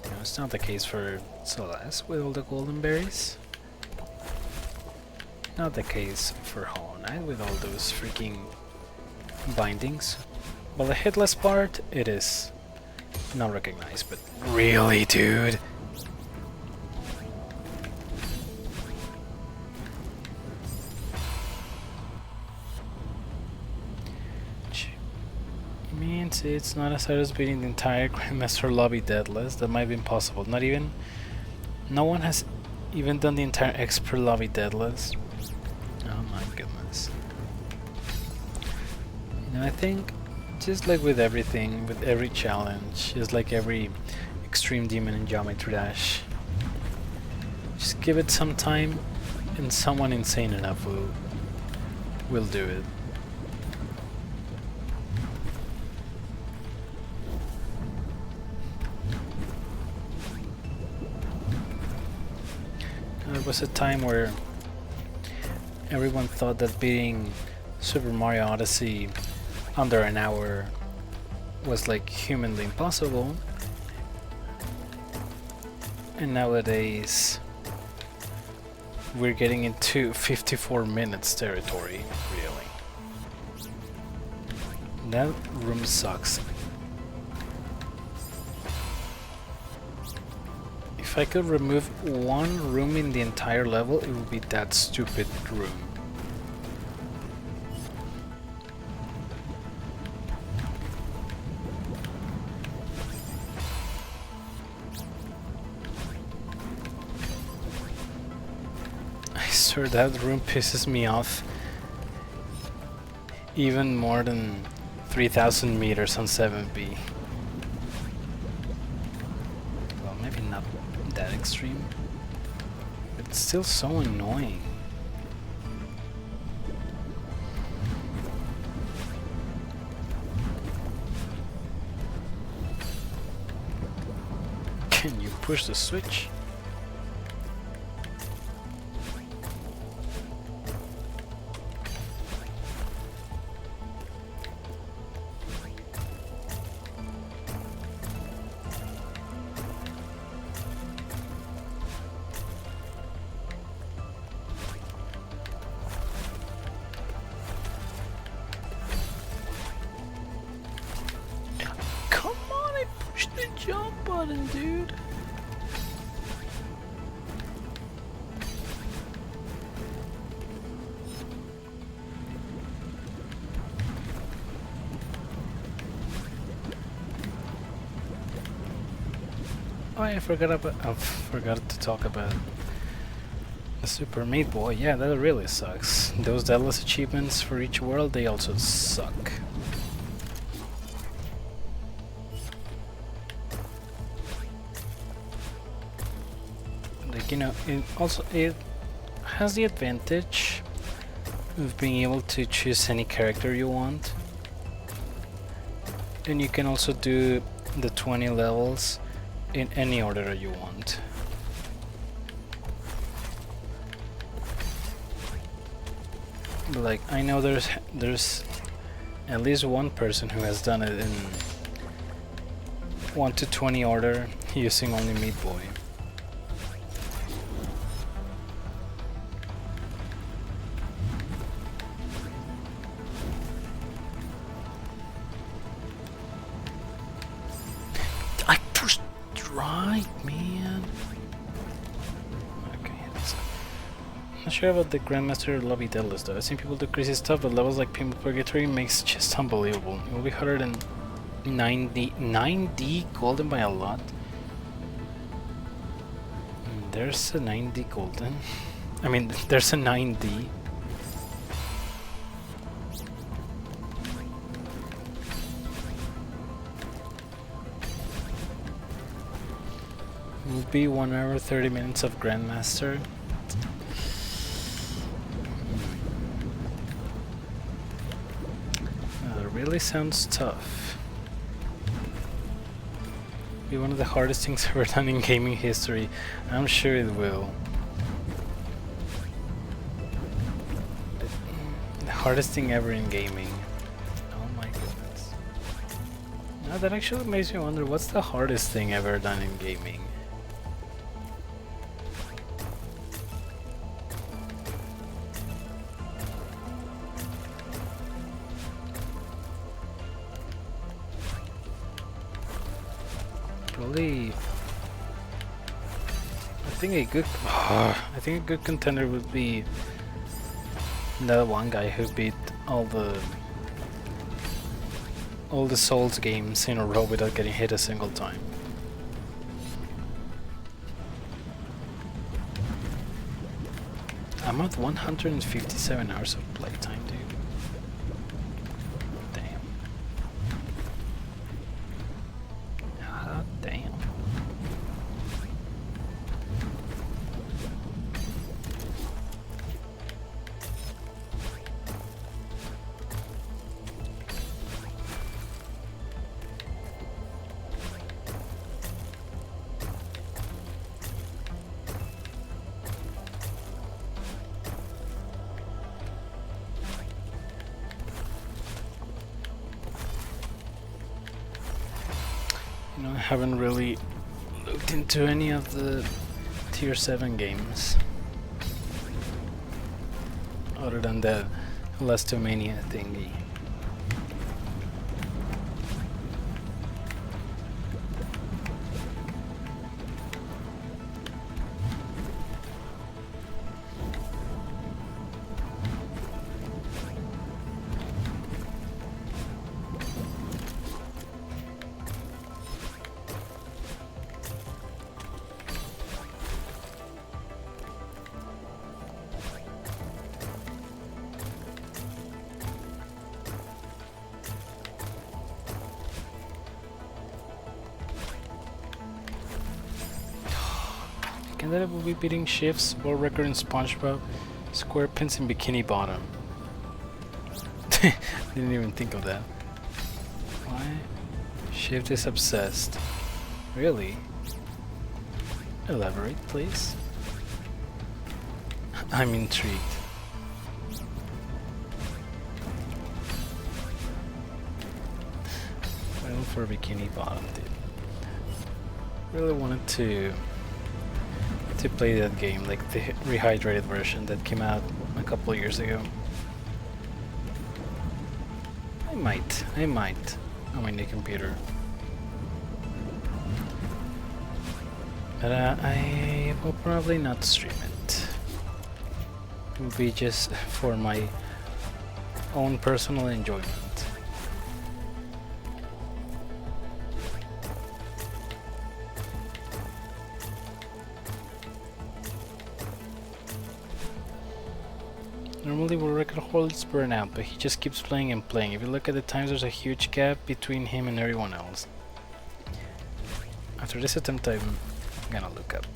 You know, it's not the case for Celeste with all the golden berries. Not the case for Hollow Knight with all those freaking bindings. Well, the hitless part, it is not recognized, but really, dude? Means it's not as hard as beating the entire Grandmaster lobby deadless. That might be impossible. No one has even done the entire expert lobby deadless. Oh my goodness. You know, I think just like with everything, with every challenge, just like every extreme demon in Geometry Dash, just give it some time and someone insane enough will do it. There was a time where everyone thought that beating Super Mario Odyssey under an hour was like humanly impossible, and nowadays we're getting into 54 minutes territory, really. That room sucks. If I could remove one room in the entire level, it would be that stupid room. I swear that room pisses me off even more than 3,000 meters on 7B. Well, maybe not that extreme. It's still so annoying. Can you push the switch? The jump button, dude. Oh, I forgot to talk about the Super Meat Boy. Yeah, that really sucks. Those deadless achievements for each world, they also suck. You know, it has the advantage of being able to choose any character you want, and you can also do the 20 levels in any order that you want. Like, I know there's at least one person who has done it in 1 to 20 order using only Meat Boy. right, man. Okay, that's not sure about the Grandmaster lobby deadlist though. I've seen people do crazy stuff, but levels like Pinball Purgatory makes just unbelievable. It will be harder than 9D golden by a lot. There's a 9D golden. I mean, there's a 9D. Will be 1 hour 30 minutes of Grandmaster. Really sounds tough. Be one of the hardest things ever done in gaming history. I'm sure it will. The hardest thing ever in gaming. Oh my goodness. Now that actually makes me wonder, what's the hardest thing ever done in gaming? Probably, I think a good contender would be that one guy who beat all the Souls games in a row without getting hit a single time. I'm at 157 hours of playtime, dude. Damn. Ah, damn. You know, I haven't really looked into any of the tier 7 games other than the Lestomania thingy. That will be beating Shift's world record in SpongeBob SquarePants in Bikini Bottom. Didn't even think of that. Why? Shift is obsessed. Really? Elaborate, please. I'm intrigued. Well, for Bikini Bottom, dude. Really wanted to play that game, like the rehydrated version that came out a couple of years ago. I might on my new computer. But I will probably not stream it. It will be just for my own personal enjoyment. Normally world record holds burn out, but he just keeps playing and playing. If you look at the times, there's a huge gap between him and everyone else. After this attempt, I'm gonna look up.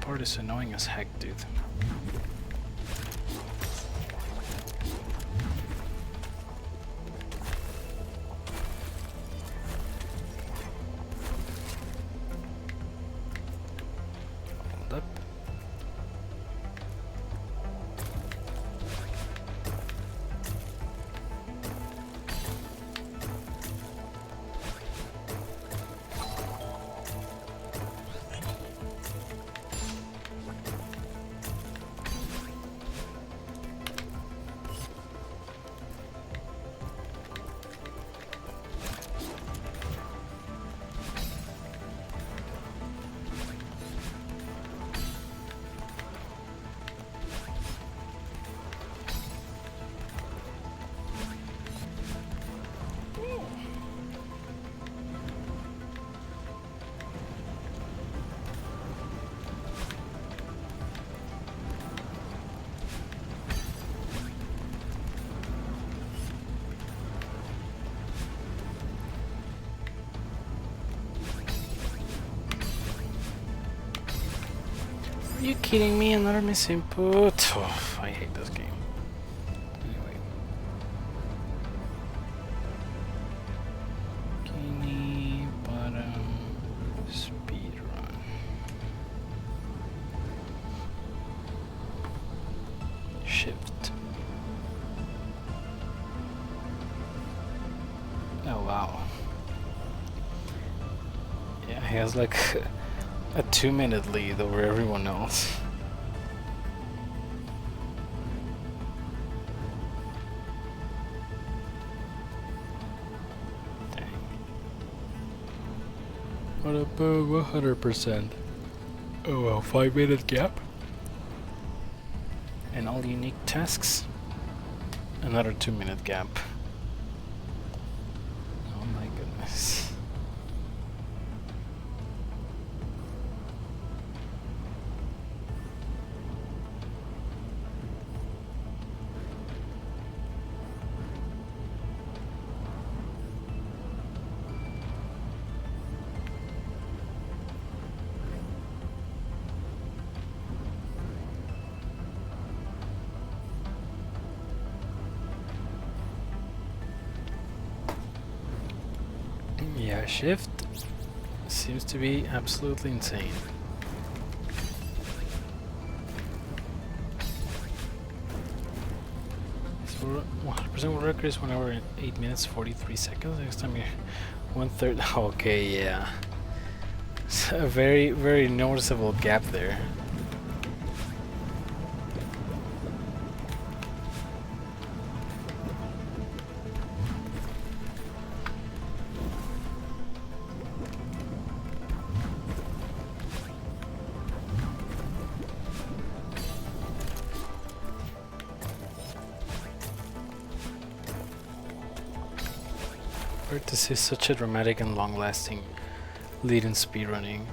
Part is annoying as heck, dude. You kidding me? Another misinput? Oh, I hate this game. Anyway. Bikini bottom speed run. Shift. Oh wow. Yeah, he has like a 2-minute lead over everyone else. Dang. What about 100%? Oh well, 5-minute gap. And all unique tasks. Another 2-minute gap. Oh my goodness. Yeah, shift seems to be absolutely insane. So 100% world record is 1 hour and 8 minutes 43 seconds. Next time you're 1/3. Okay, yeah. It's a very noticeable gap there. Hard to see such a dramatic and long-lasting lead in speedrunning.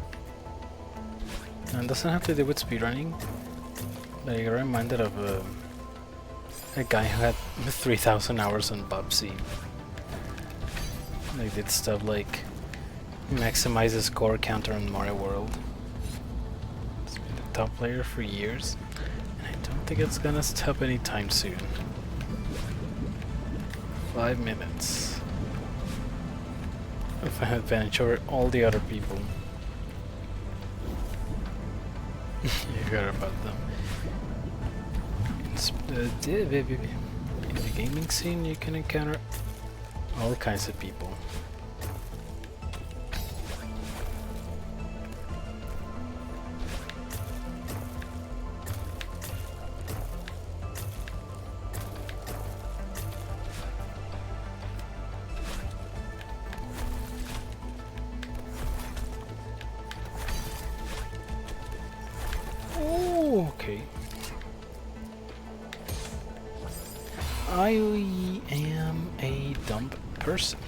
And it doesn't have to do with speedrunning. I get reminded of a guy who had 3,000 hours on Bubsy. They did stuff like maximize the score counter on Mario World. It's been the top player for years, and I don't think it's gonna stop anytime soon. 5 minutes. If I had advantage over all the other people. You heard about them. In the gaming scene you can encounter all kinds of people. Okay. I am a dumb person.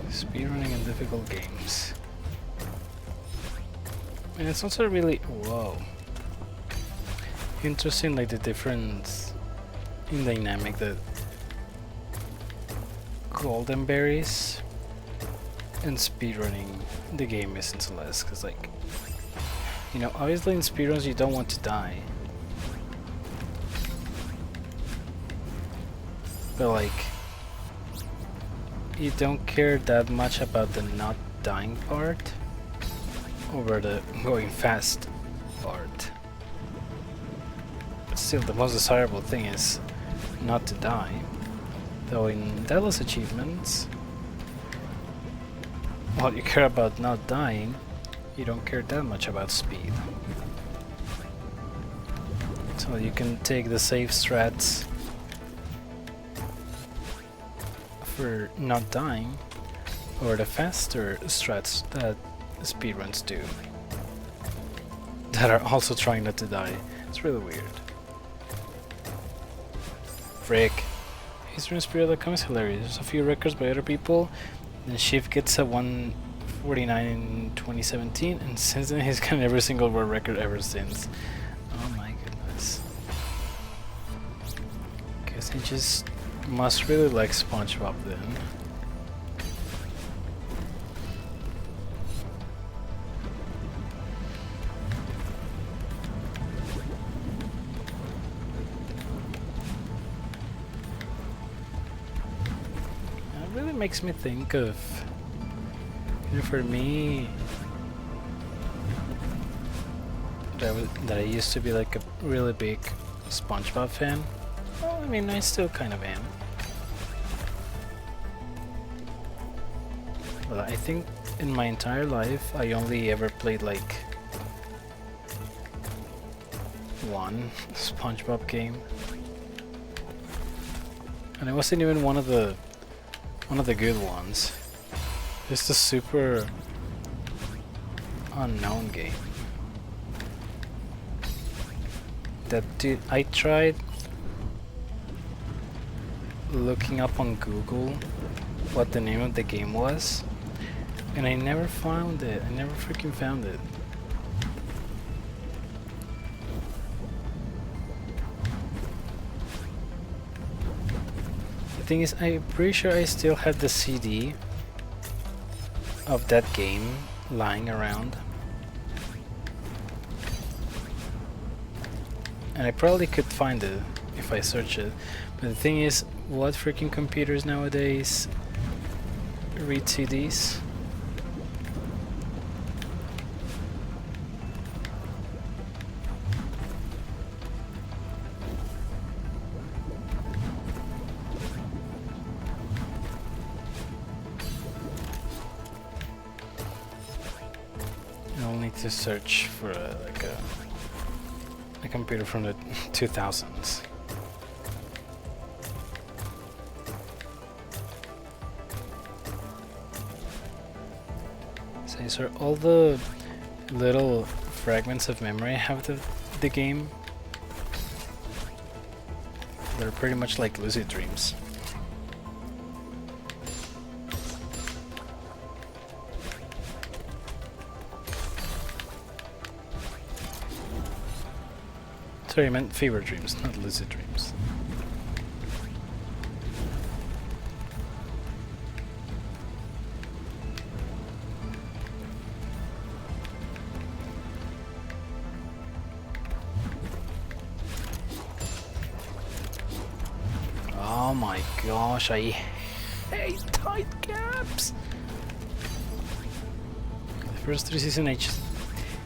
Speedrunning in difficult games. And it's also really, whoa, interesting, like the difference in dynamic that golden berries and speedrunning the game is in Celeste. Because, like, you know, obviously in speedruns you don't want to die, but like you don't care that much about the not dying part over the going fast part. But still, the most desirable thing is not to die. Though in Delos achievements, while you care about not dying, you don't care that much about speed. So you can take the safe strats for not dying, or the faster strats that speedruns do, that are also trying not to die. It's really weird. Frick. History and Spirit.com is hilarious. There's a few records by other people. Then Shift gets a 149 in 2017, and since then he's gotten every single world record ever since. Oh my goodness. Guess he just must really like SpongeBob then. It really makes me think of, you know, for me, that I used to be like a really big SpongeBob fan. Well, I mean, I still kind of am. But I think in my entire life, I only ever played like one SpongeBob game, and it wasn't even one of the good ones. Just a super unknown game. That dude, I tried looking up on Google what the name of the game was, and I never found it. I never freaking found it. The thing is, I'm pretty sure I still had the CD of that game lying around, and I probably could find it if I search it. But the thing is, what freaking computers nowadays read CDs? I'll need to search for like a computer from the 2000s. So all the little fragments of memory I have of the game, they're pretty much like lucid dreams. Sorry, I meant fever dreams, not lucid dreams. Oh my gosh, I hate tight caps! The first 3 seasons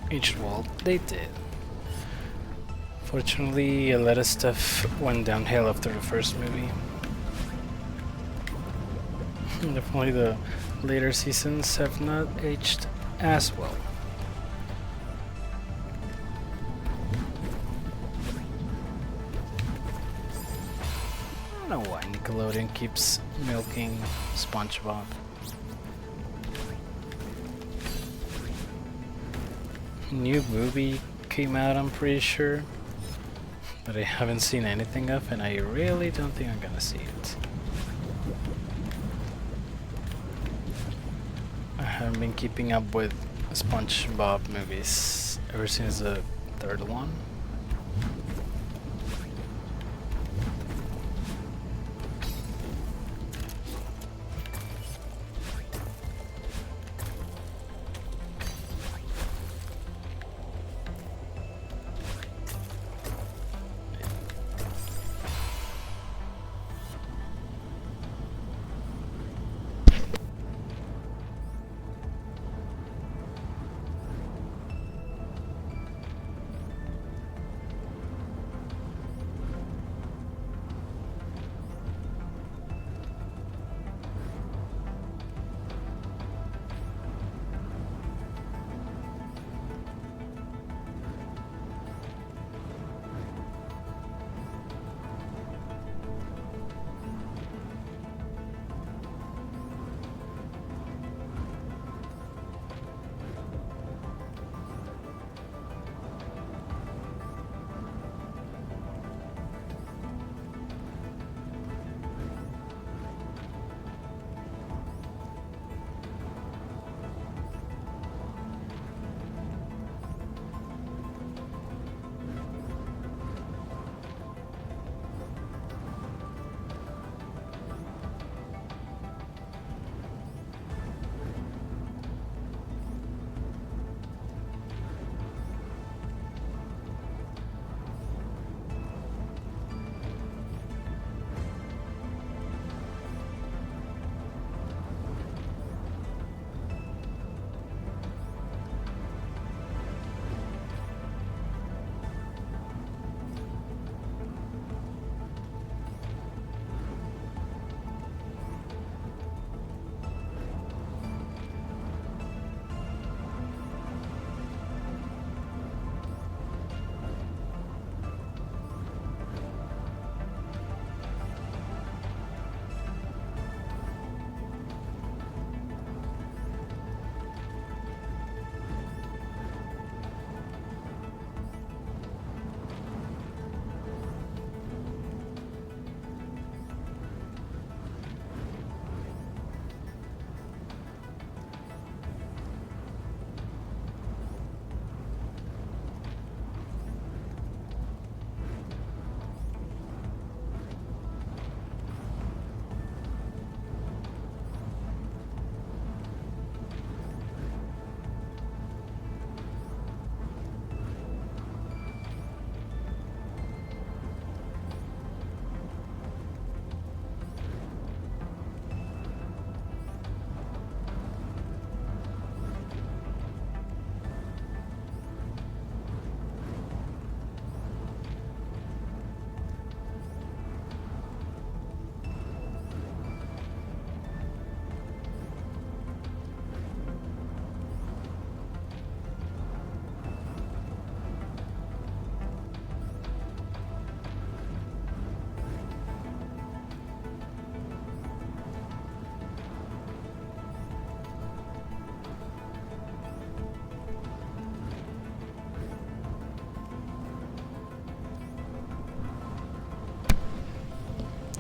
aged well, they did. Fortunately, a lot of stuff went downhill after the first movie. Definitely the later seasons have not aged as well. I don't know why Nickelodeon keeps milking SpongeBob. New movie came out, I'm pretty sure, but I haven't seen anything of, and I really don't think I'm gonna see it. I haven't been keeping up with SpongeBob movies ever since the third one.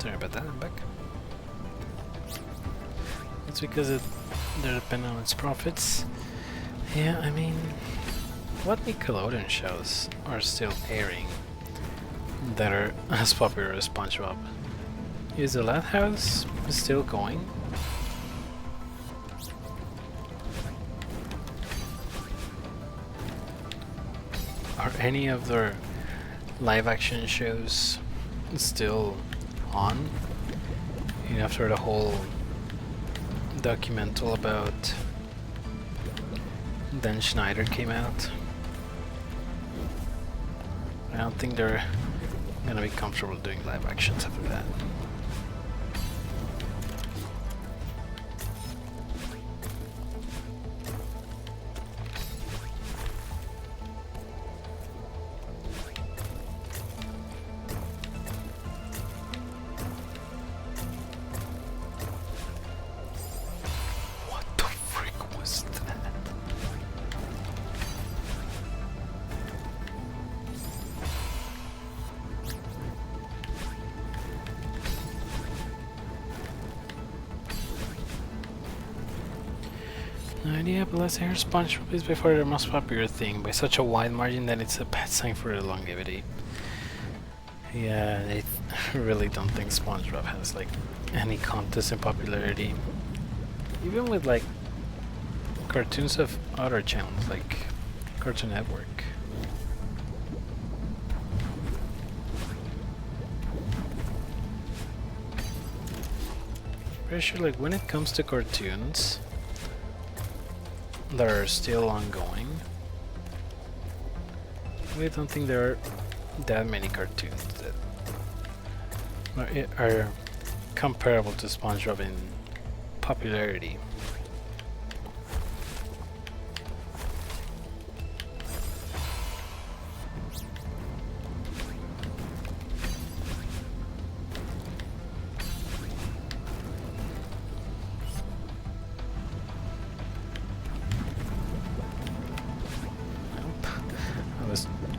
Sorry about that, I'm back. It's because they're dependent on its profits. Yeah, I mean, what Nickelodeon shows are still airing that are as popular as SpongeBob? Is the Loud House still going? Are any of their live action shows still on? Even after the whole documental about Dan Schneider came out? I don't think they're gonna be comfortable doing live actions after that. No idea, but let's hear SpongeBob is by far their most popular thing, by such a wide margin that it's a bad sign for their longevity. Yeah, I really don't think SpongeBob has like any contest in popularity. Even with like cartoons of other channels like Cartoon Network. Pretty sure like when it comes to cartoons that are still ongoing, I don't think there are that many cartoons that are comparable to SpongeBob in popularity.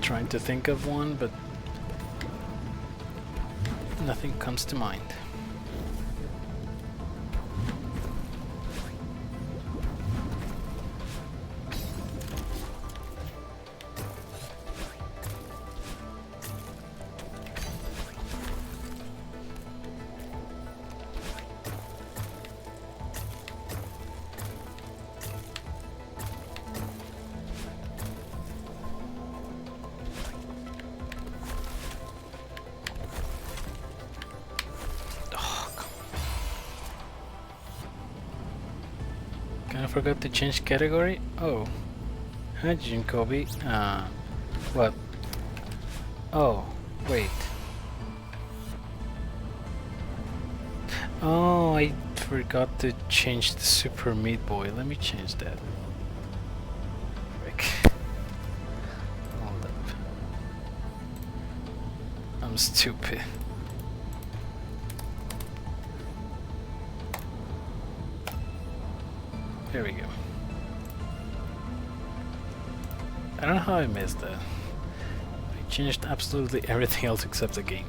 Trying to think of one, but nothing comes to mind. I forgot to change category. Oh, hi Jim Kobe. What? Oh, wait. Oh, I forgot to change the Super Meat Boy. Let me change that. Frick. Hold up. I'm stupid. There we go. I don't know how I missed that. I changed absolutely everything else except the game.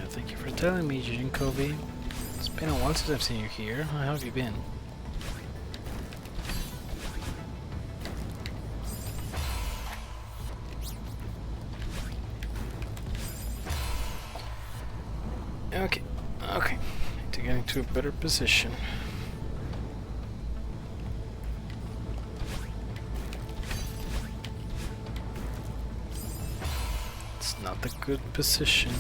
Thank you for telling me, Jin Kobe. It's been a while since I've seen you here. How have you been? Okay. Need to get into a better position. It's not a good position.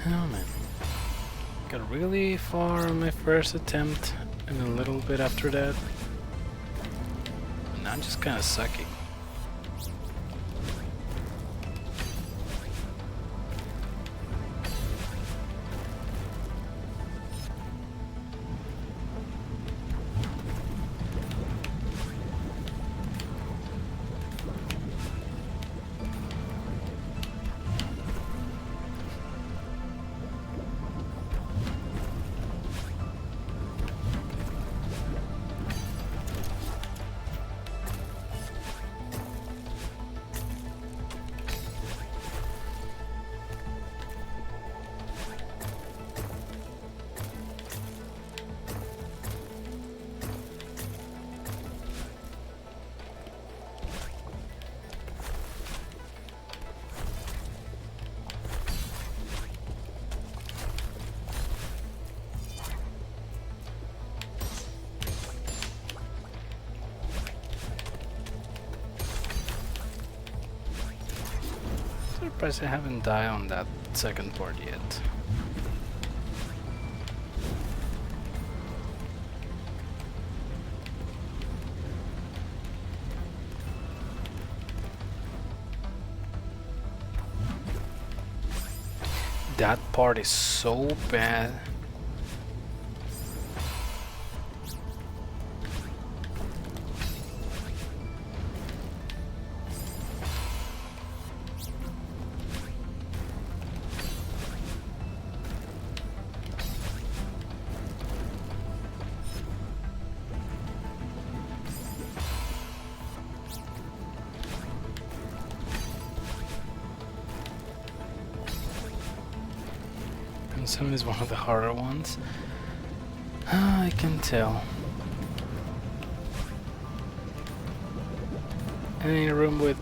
Oh man. Got really far on my first attempt and a little bit after that. And I'm just kinda sucking. Surprised I haven't died on that second part yet. That part is so bad. And some is one of the harder ones. I can tell. And in a room with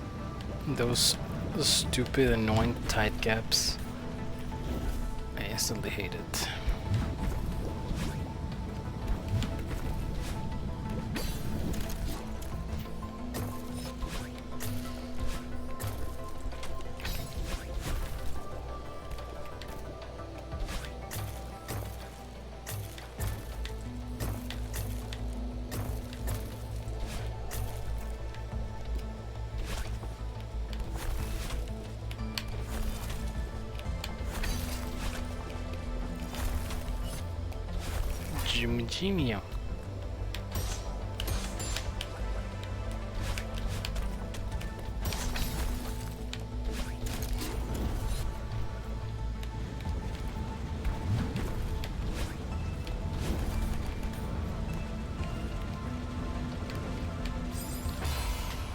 those stupid annoying tight gaps, I instantly hate it. Jimmy.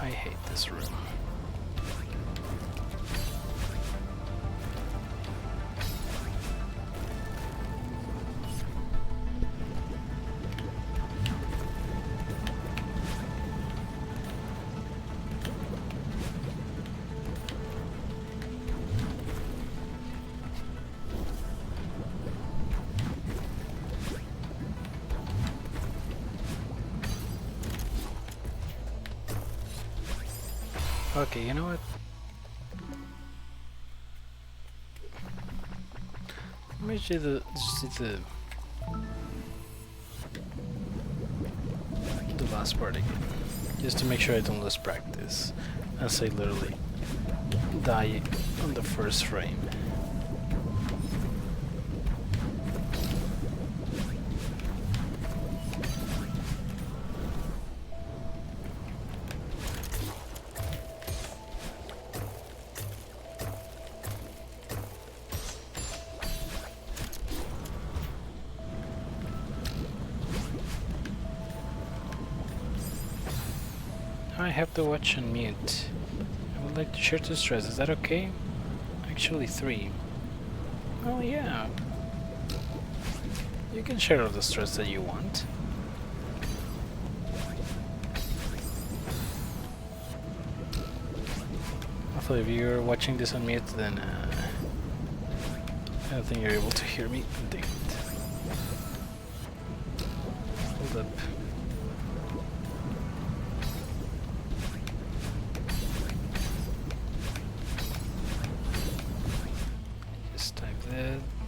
I hate this room. Okay, you know what? Let me do the last part again, just to make sure I don't lose practice, as I literally die on the first frame. I have to watch on mute. I would like to share 2 stress, is that okay? Actually 3. Oh yeah. You can share all the stress that you want. Although if you're watching this on mute, then I don't think you're able to hear me. Dang it. Hold up. Just type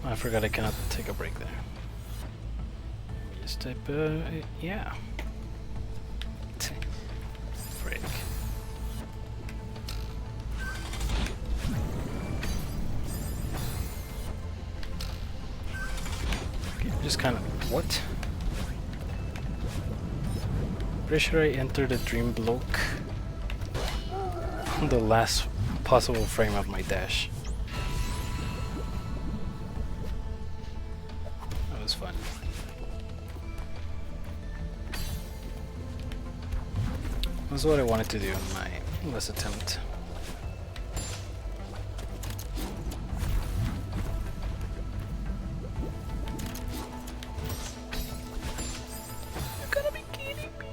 I forgot I cannot take a break there. Just type, yeah. Frick. Okay, just kind of, what? Pretty sure I entered a dream block on the last possible frame of my dash. That was fun. That's what I wanted to do in my last attempt. You gotta be kidding me!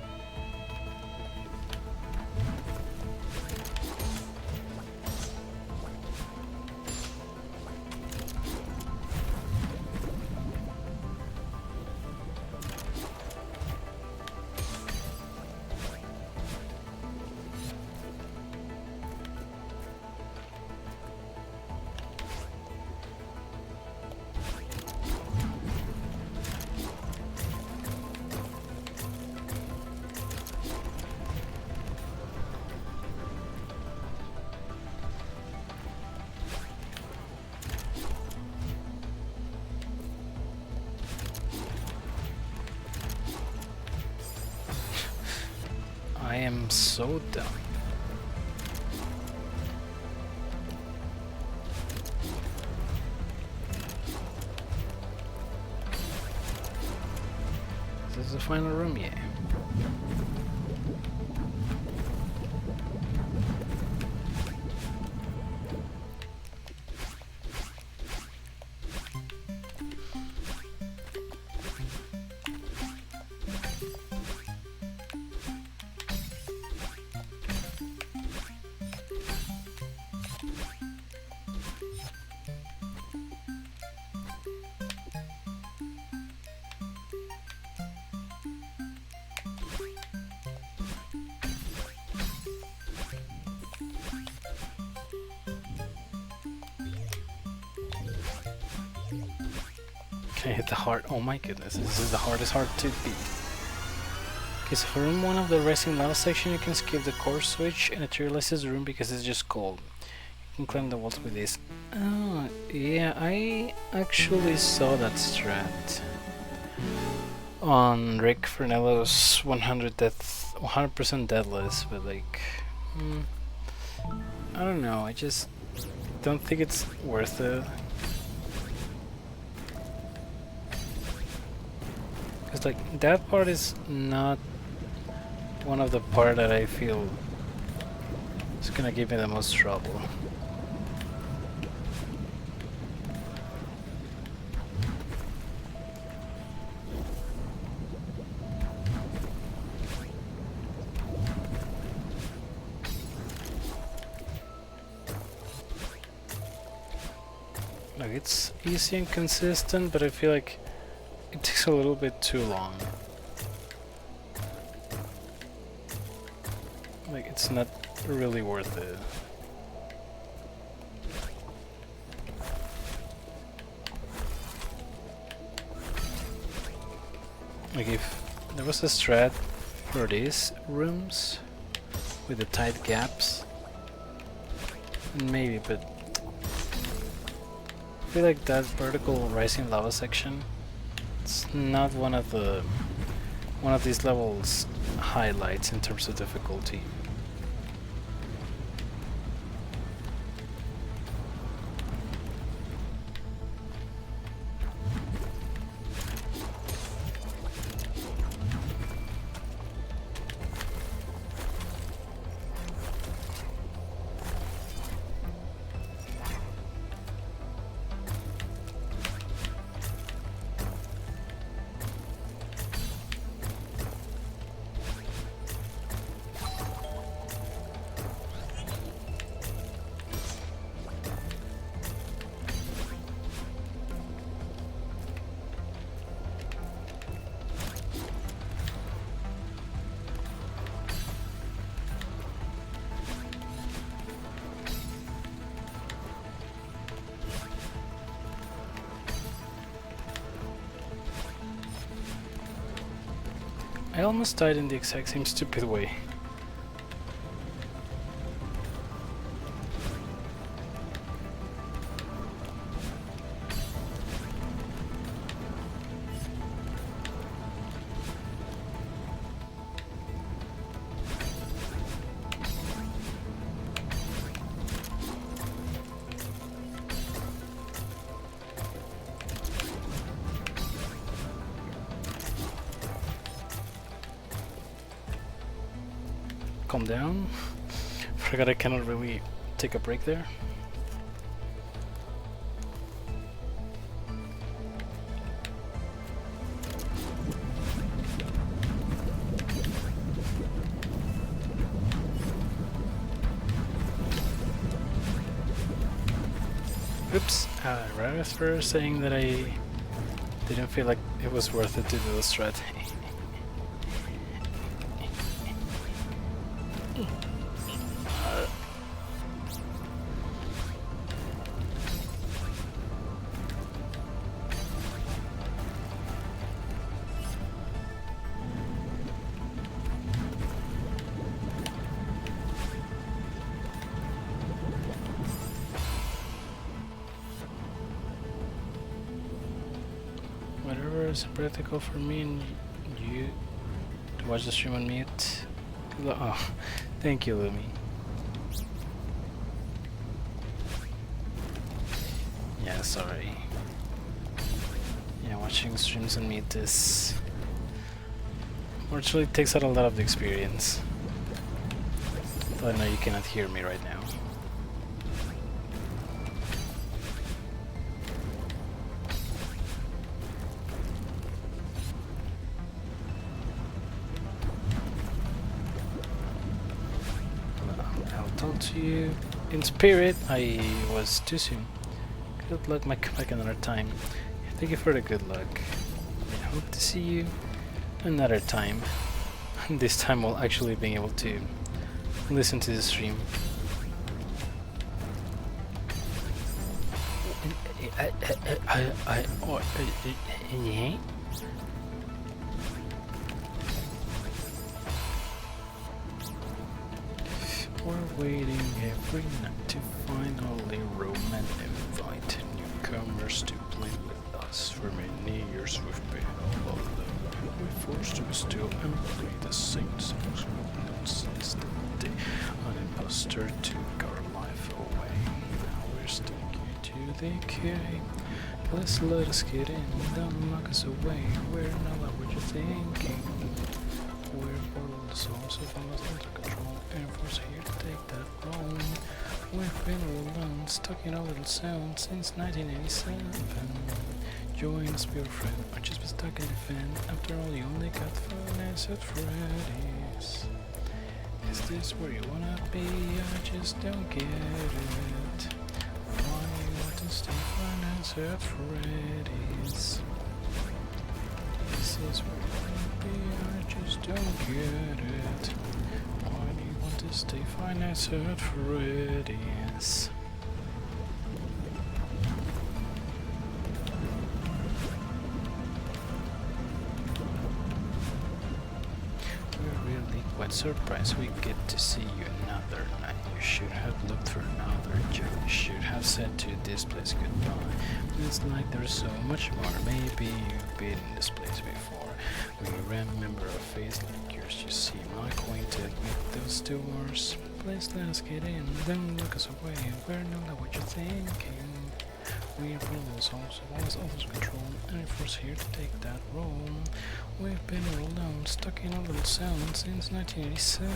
I am so dumb. This is the final room, yeah. Can I hit the heart? Oh my goodness, this is the hardest heart to beat. Okay, so for room 1 of the Rising Lava section, you can skip the core switch and it realizes the room because it's just cold. You can climb the walls with this. Oh, yeah, I actually saw that strat on Rick Fernello's 100% deathless, but like, I don't know, I just don't think it's worth it. Because like, that part is not one of the part that I feel is gonna give me the most trouble. Like, it's easy and consistent, but I feel like it takes a little bit too long. Like, it's not really worth it. Like, if there was a strat for these rooms with the tight gaps, maybe, but I feel like that vertical rising lava section, it's not one of these levels' highlights in terms of difficulty. I almost died in the exact same stupid way. Calm down. Forgot I cannot really take a break there. Oops, right after saying that I didn't feel like it was worth it to do the strat. Whatever is practical for me and you to watch the stream on mute. Oh, thank you, Lumi. Yeah, sorry. Yeah, watching streams on mute is... Unfortunately, takes out a lot of the experience. But I know you cannot hear me right now. To you in spirit. I was too soon. Good luck, might come back another time. Thank you for the good luck. I hope to see you another time. This time we'll actually be able to listen to the stream. We're waiting every night to finally roam and invite newcomers to play with us. For many years we've been all alone. We're forced to still and play the same songs we've known since the day an imposter took our life away. Now we're sticking to the decay. Please let us get in, don't lock us away. We're not what you're thinking. We're all the souls of almost under control. Air Force here to take that role. We've been all alone, stuck in a little zone since 1987. Join us, be your friend, or just be stuck in the fan. After all, you only got fun as at Freddy's. Is this where you wanna be? I just don't get it. Why you want to stay fun as at Freddy's? This is where you wanna be, I just don't get it. Why do you want to stay fine as at Freddy's? We're really quite surprised we get to see you another night. You should have looked for another job. You should have said to this place goodbye. It's like there's so much more. Maybe you've been in this place before. We remember a face like yours. You seem acquainted with those doors. Please let us get in. Don't look us away. We're not what you're thinking. We're from the souls of always others control. And force here to take that role. We've been all alone, stuck in a little sound since 1987.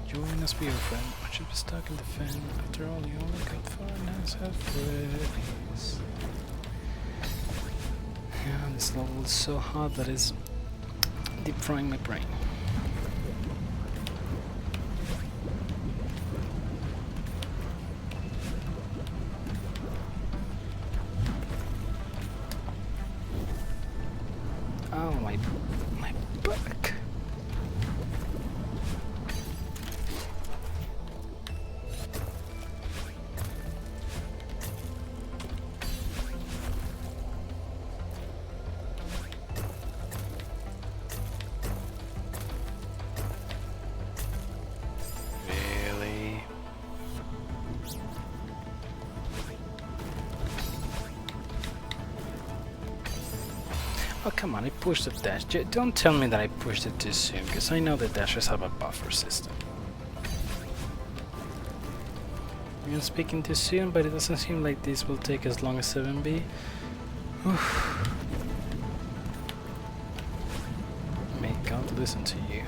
Join us, be your friend. I should be stuck in the fan. After all, you only got finance at Freddy's. Yeah, this level is so hot that it's deep frying my brain. Oh, my back. Oh come on, I pushed the dash. Don't tell me that I pushed it too soon, because I know the dashers have a buffer system. I'm speaking too soon, but it doesn't seem like this will take as long as 7B. May God listen to you.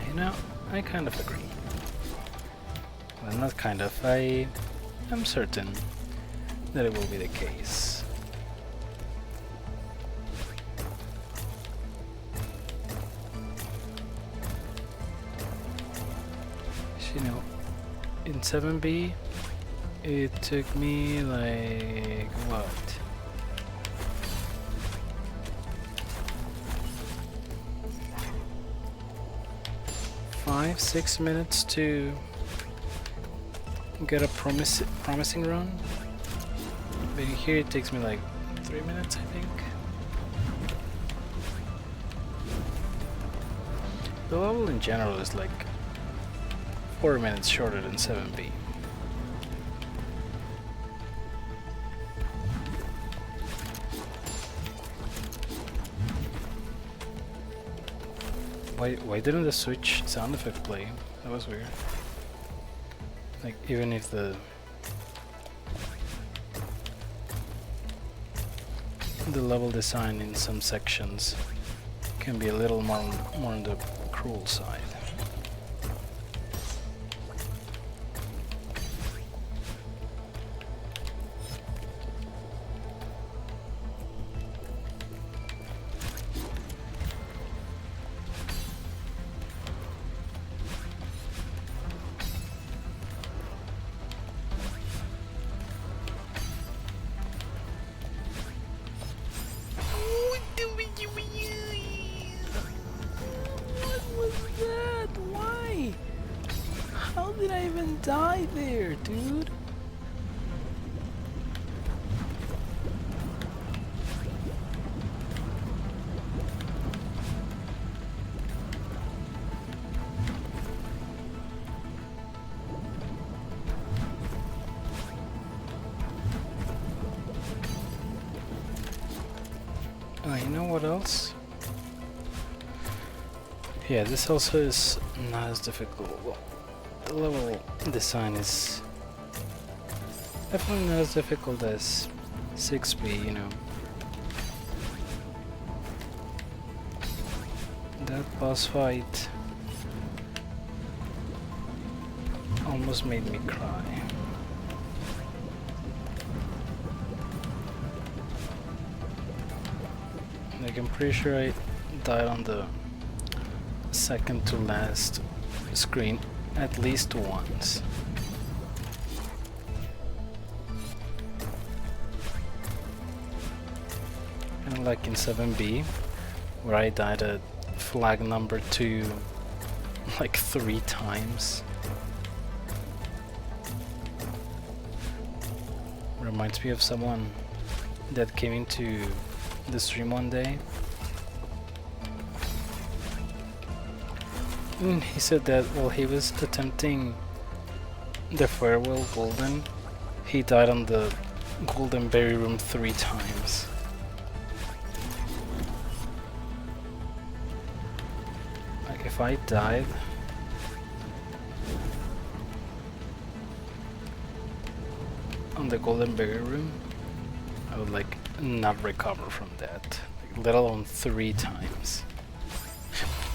You know, I kind of agree. Well, not kind of. I am certain that it will be the case. You know, in 7B, it took me like what? 5-6 minutes to get a promising run. But here it takes me like 3 minutes, I think. The level in general is like 4 minutes shorter than 7B. Why didn't the Switch sound effect play? That was weird. Like, even if the level design in some sections can be a little more on the cruel side. Did I even die there, dude? Oh, you know what else? Yeah, this also is not as difficult. Well, the level design is definitely not as difficult as 6B, you know. That boss fight almost made me cry. Like, I'm pretty sure I died on the second to last screen at least once. And like in 7B, where I died at flag number 2 like 3 times. Reminds me of someone that came into the stream one day. And he said that while he was attempting the Farewell Golden, he died on the Golden Berry Room 3 times. Like, if I died on the Golden Berry Room, I would like not recover from that, like, let alone 3 times.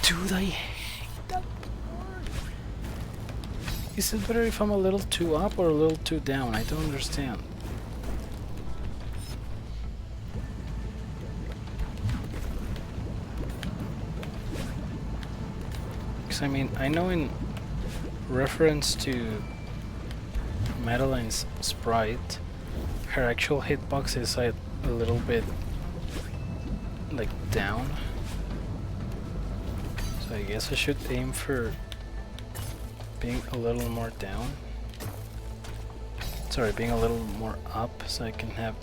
Dude, I hate that part. Is it better if I'm a little too up or a little too down? I don't understand. Because I mean, I know in reference to Madeline's sprite, her actual hitbox is like a little bit like down, so I guess I should aim for being a little more down. Sorry, being a little more up so I can have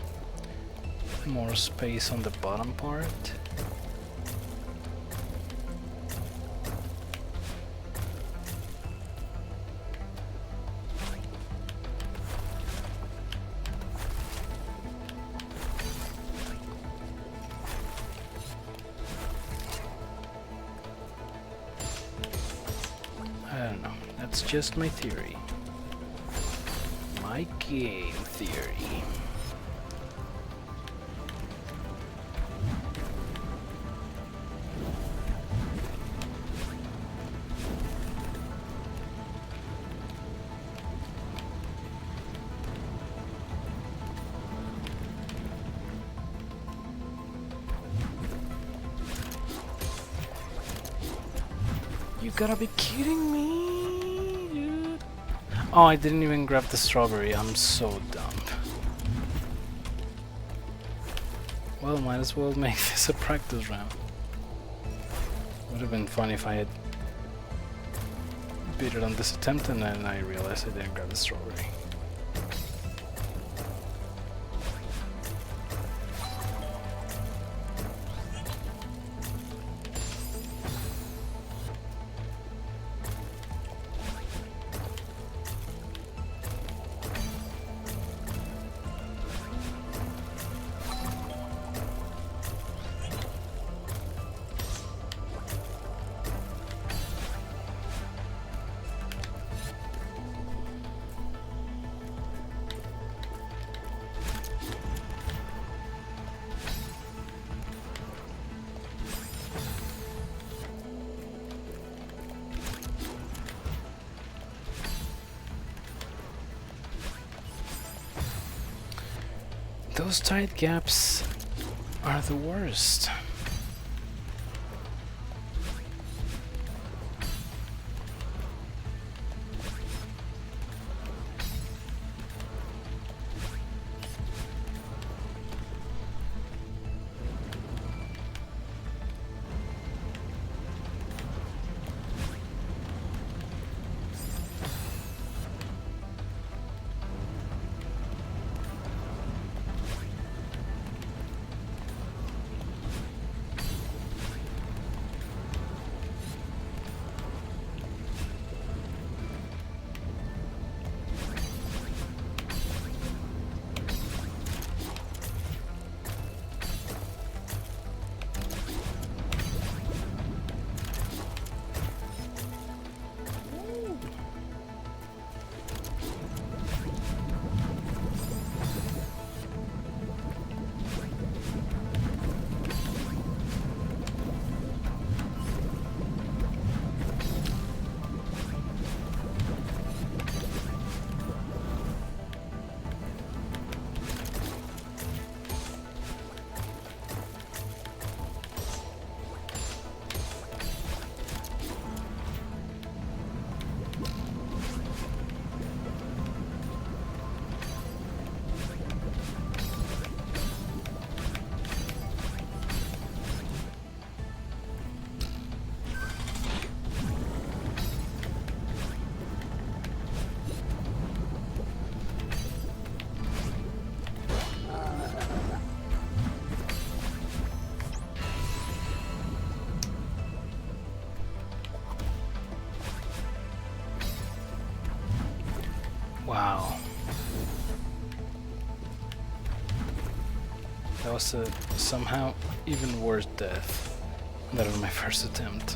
more space on the bottom part. that's just my theory. My game theory. You gotta be kidding me, dude. Oh, I didn't even grab the strawberry. I'm so dumb. Well, might as well make this a practice round. Would have been fun if I had beat it on this attempt and then I realized I didn't grab the strawberry. Those tight gaps are the worst. Wow. That was a somehow even worse death than on my first attempt.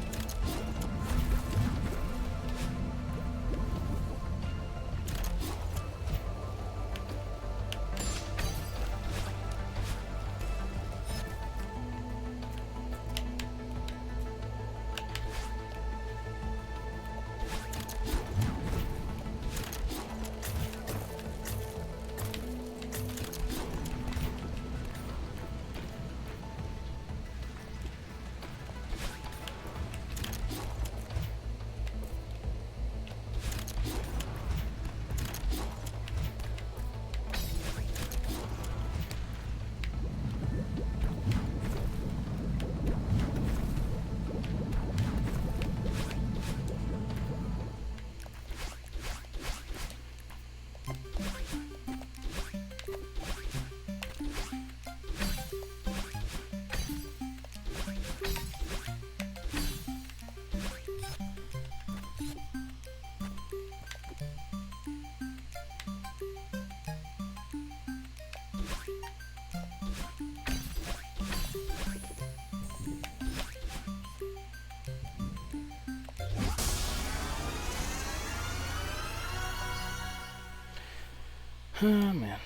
Oh man.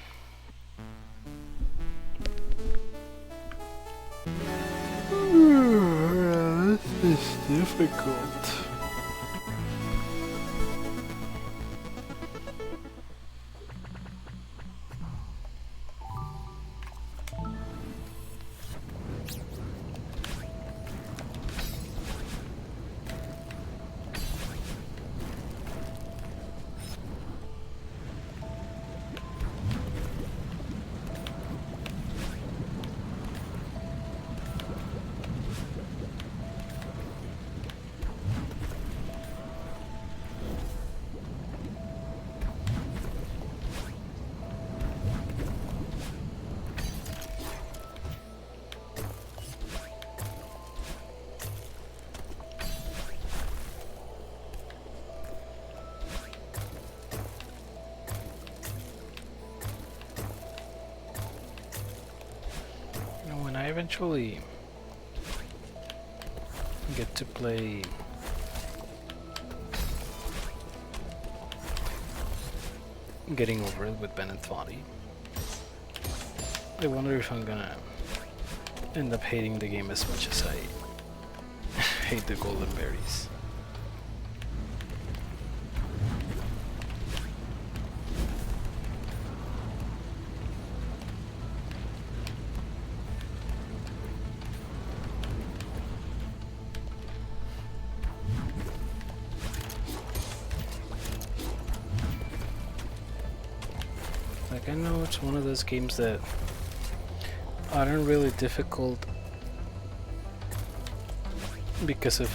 This is difficult. When I eventually get to play Getting Over It with Ben and Thoughty, I wonder if I'm gonna end up hating the game as much as I hate the golden berries. Like, I know it's one of those games that aren't really difficult because of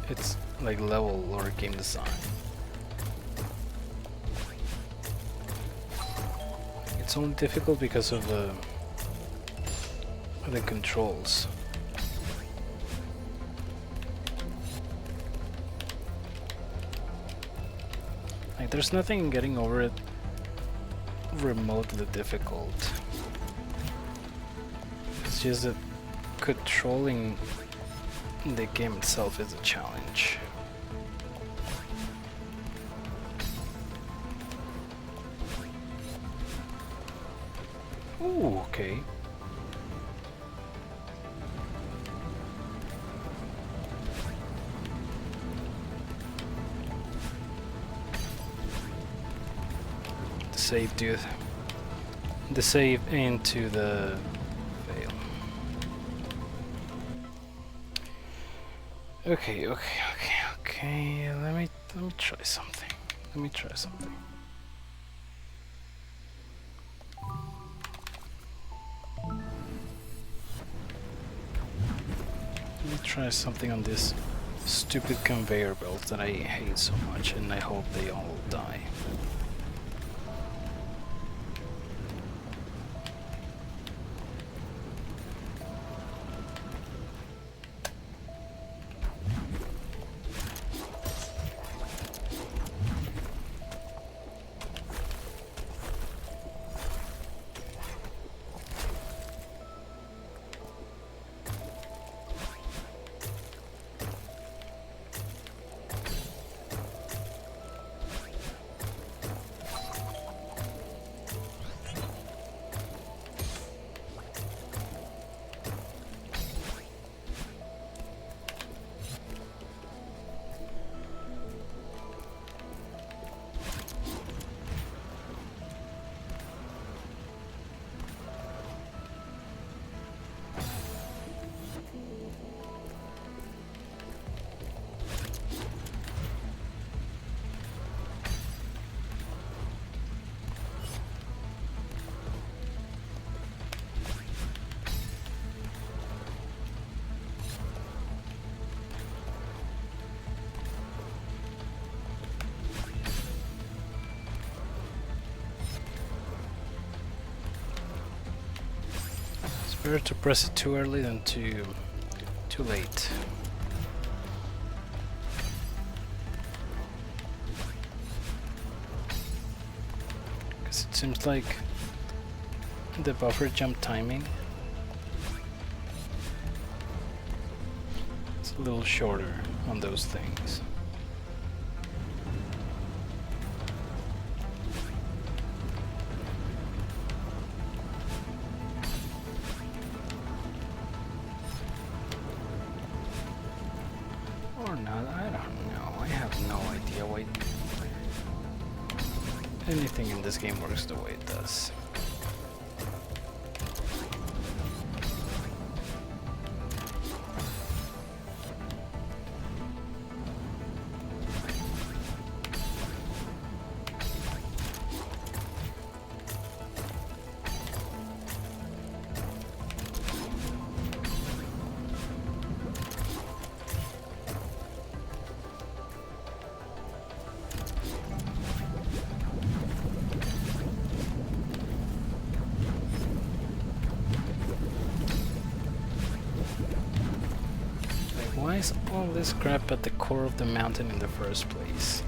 its like level or game design. It's only difficult because of the controls. Like, there's nothing in Getting Over It remotely difficult. It's just that controlling the game itself is a challenge. Ooh, okay. Save, dude. The save into the fail. Okay. Let me try something. Let me try something on this stupid conveyor belt that I hate so much, and I hope they all die. Better to press it too early than too late. Because it seems like the buffer jump timing is a little shorter on those things. Or not, I don't know. I have no idea why anything in this game works the way it does. Why is all this crap at the core of the mountain in the first place?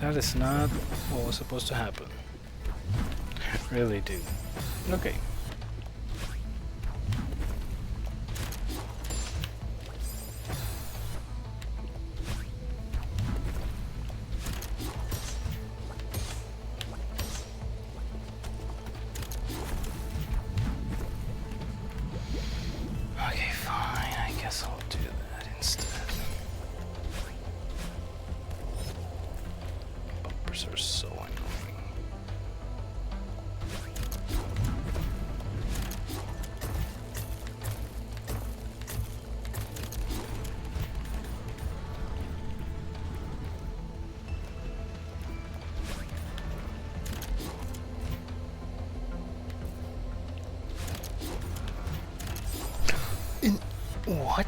That is not what was supposed to happen. Really, dude. Okay. Okay, fine. I guess I'll do that instead. Bumpers are so annoying. What?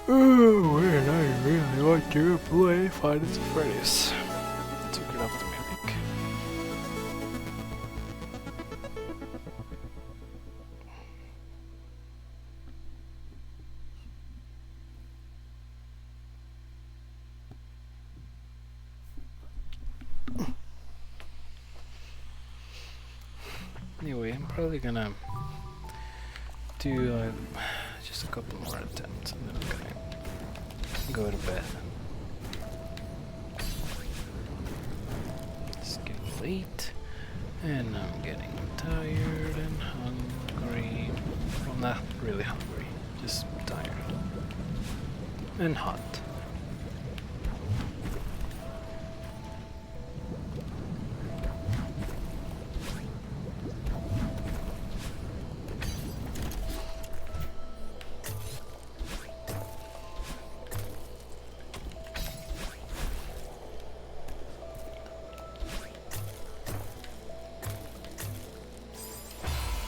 Oh, man, I really want to play Five Nights at Freddy's. Took it off the mimic. Anyway, I'm probably gonna do just a couple more attempts and then I'm gonna go to bed. It's getting late and I'm getting tired and hungry. Well, not really hungry, just tired and hot.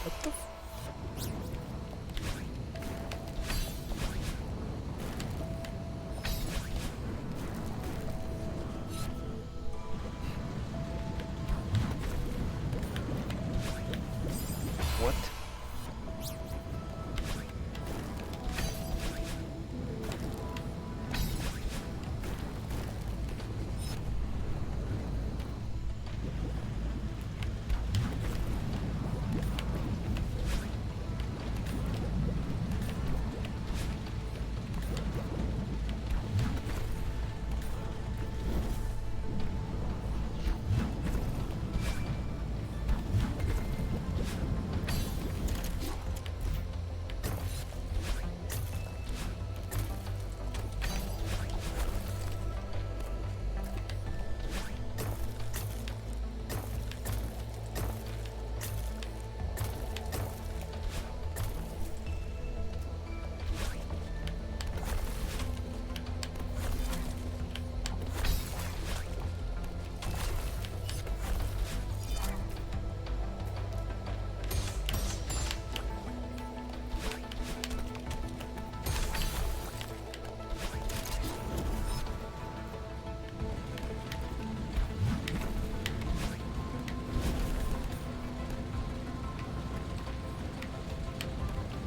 What the f-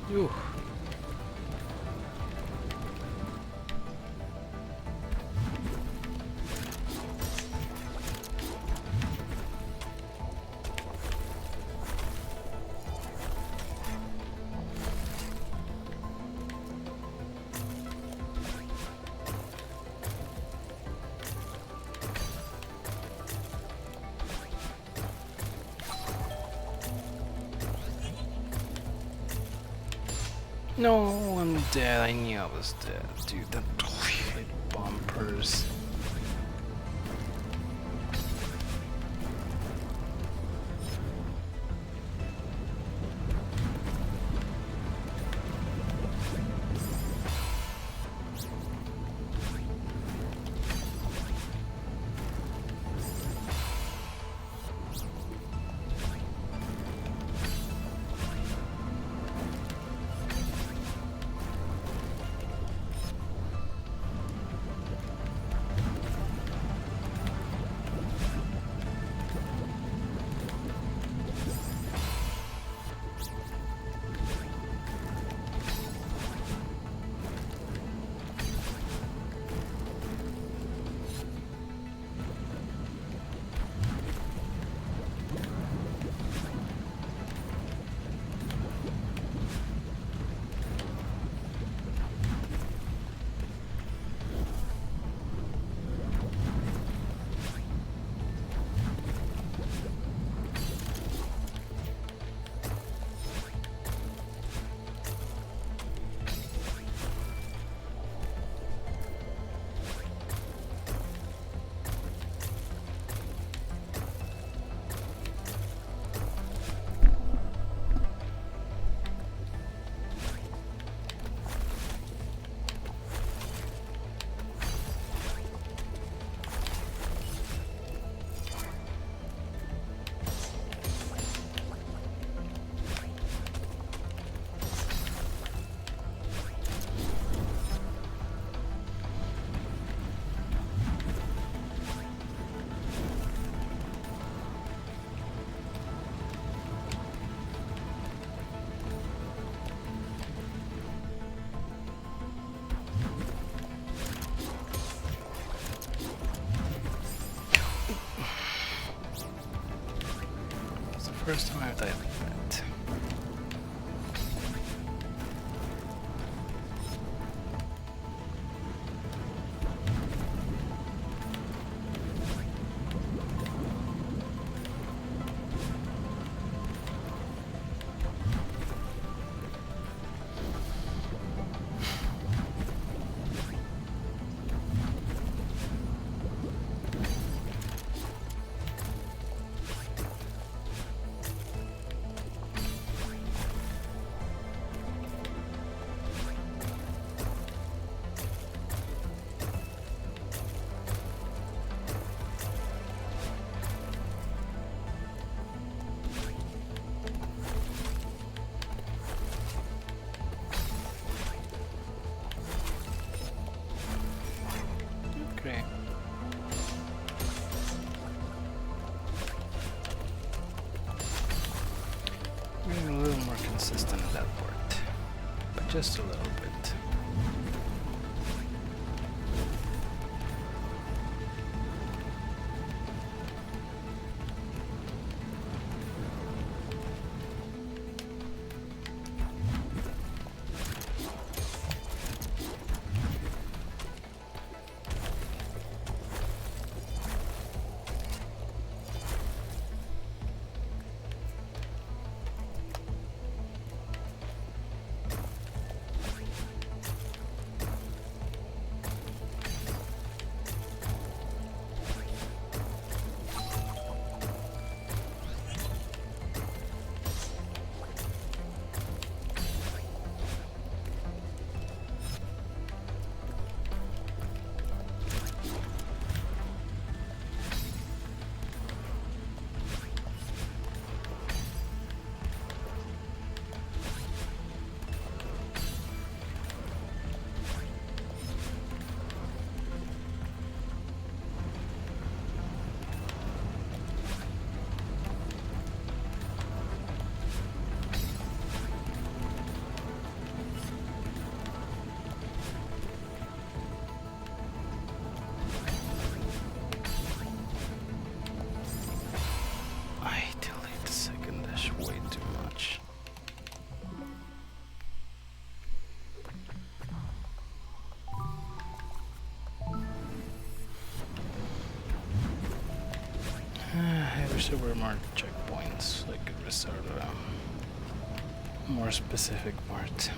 Ooh. No, I'm dead. I knew I was dead. Dude, that hit bumpers. First time I've died like that. Great. Being a little more consistent in that part, but just a little bit. I delete the second dash way too much. I wish there were more checkpoints so I could restart a more specific part.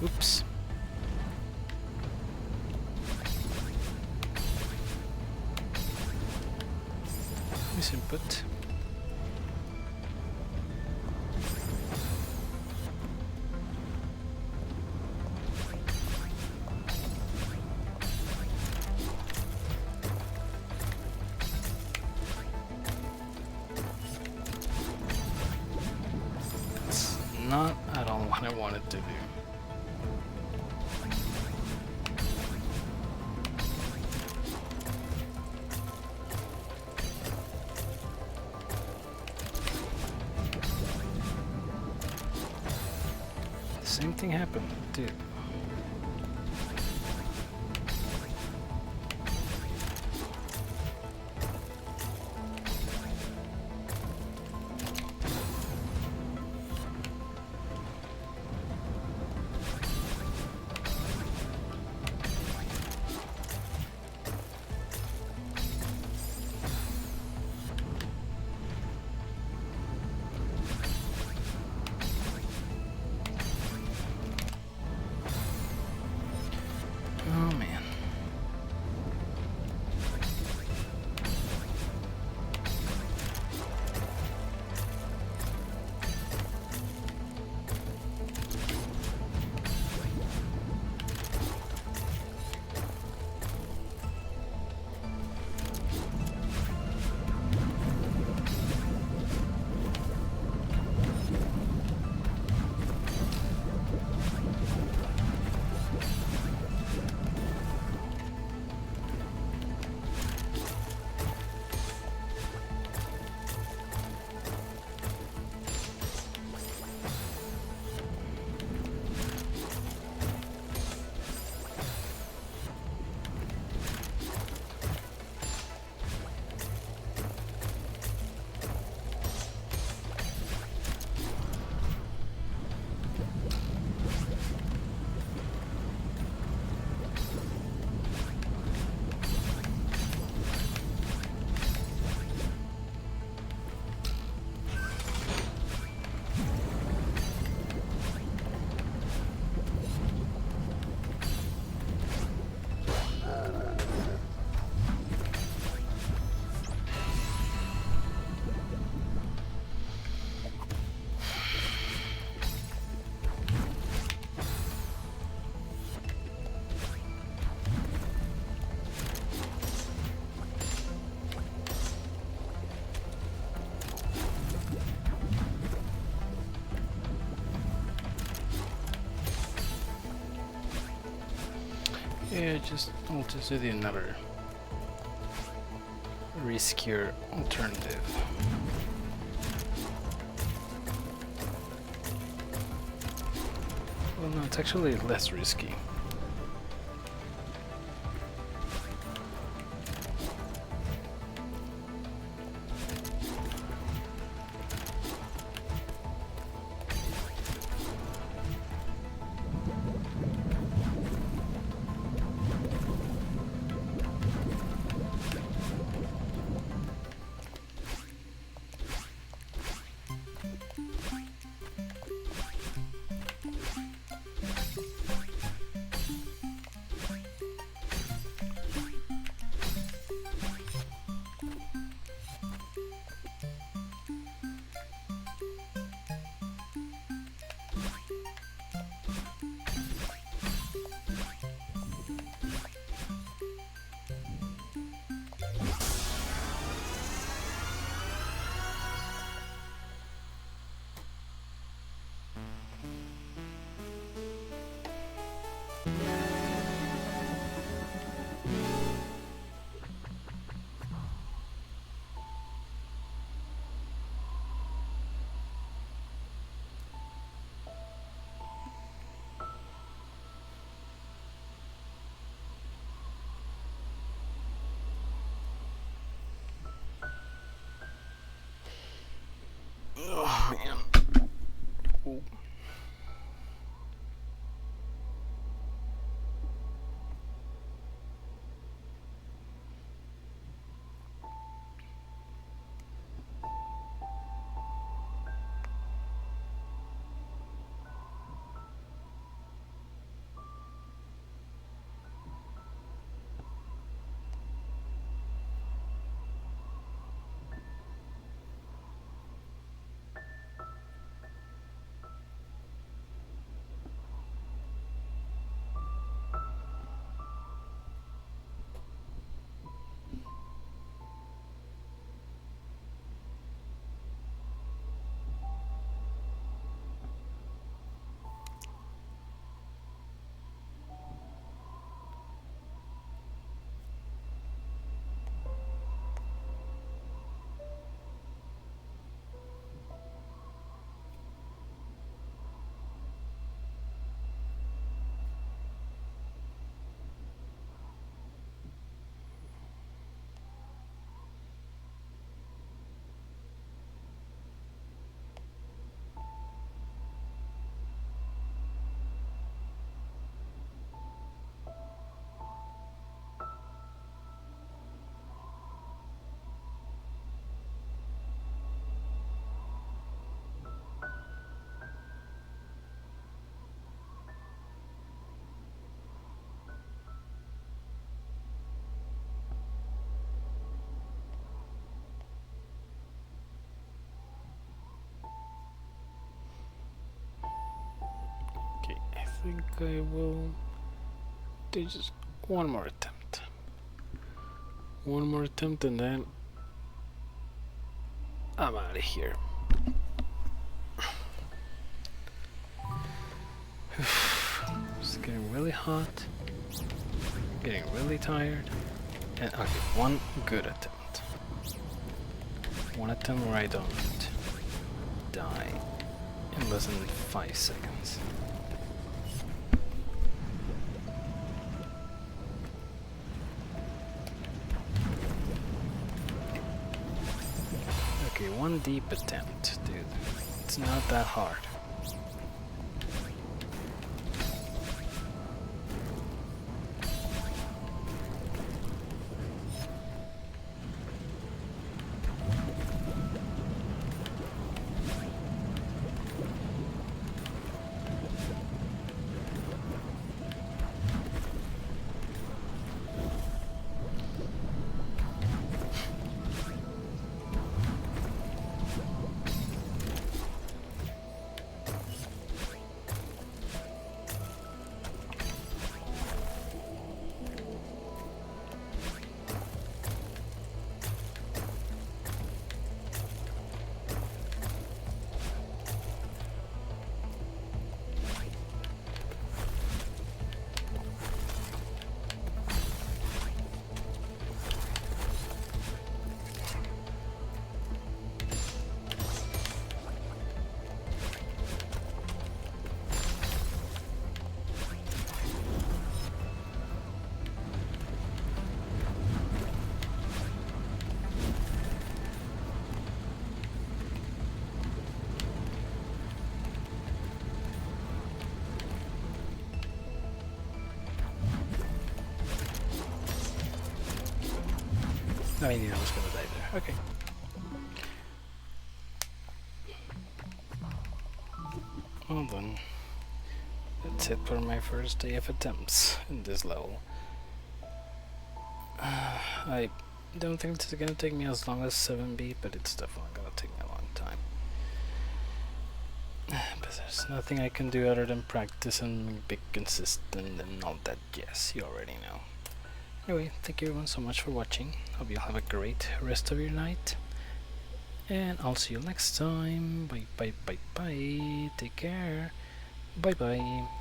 Oops. Misinput. That's not at all what I wanted to do. Same thing happened, dude. Oh man. Yeah, I'll just do the another riskier alternative. Well, no, it's actually less risky. Oh man. Ooh. Okay, I think I will do just one more attempt. One more attempt and then I'm out of here. It's getting really hot, getting really tired, and okay, one good attempt. One attempt where I don't die in less than 5 seconds. Okay, one deep attempt, dude. It's not that hard. I mean, I was gonna die there. Okay. Well then, that's it for my first day of attempts in this level. I don't think it's gonna take me as long as 7B, but it's definitely gonna take me a long time. But there's nothing I can do other than practice and be consistent and all that jazz, you already know. Anyway, thank you everyone so much for watching. Hope you'll have a great rest of your night. And I'll see you next time. Bye bye bye bye. Take care. Bye bye.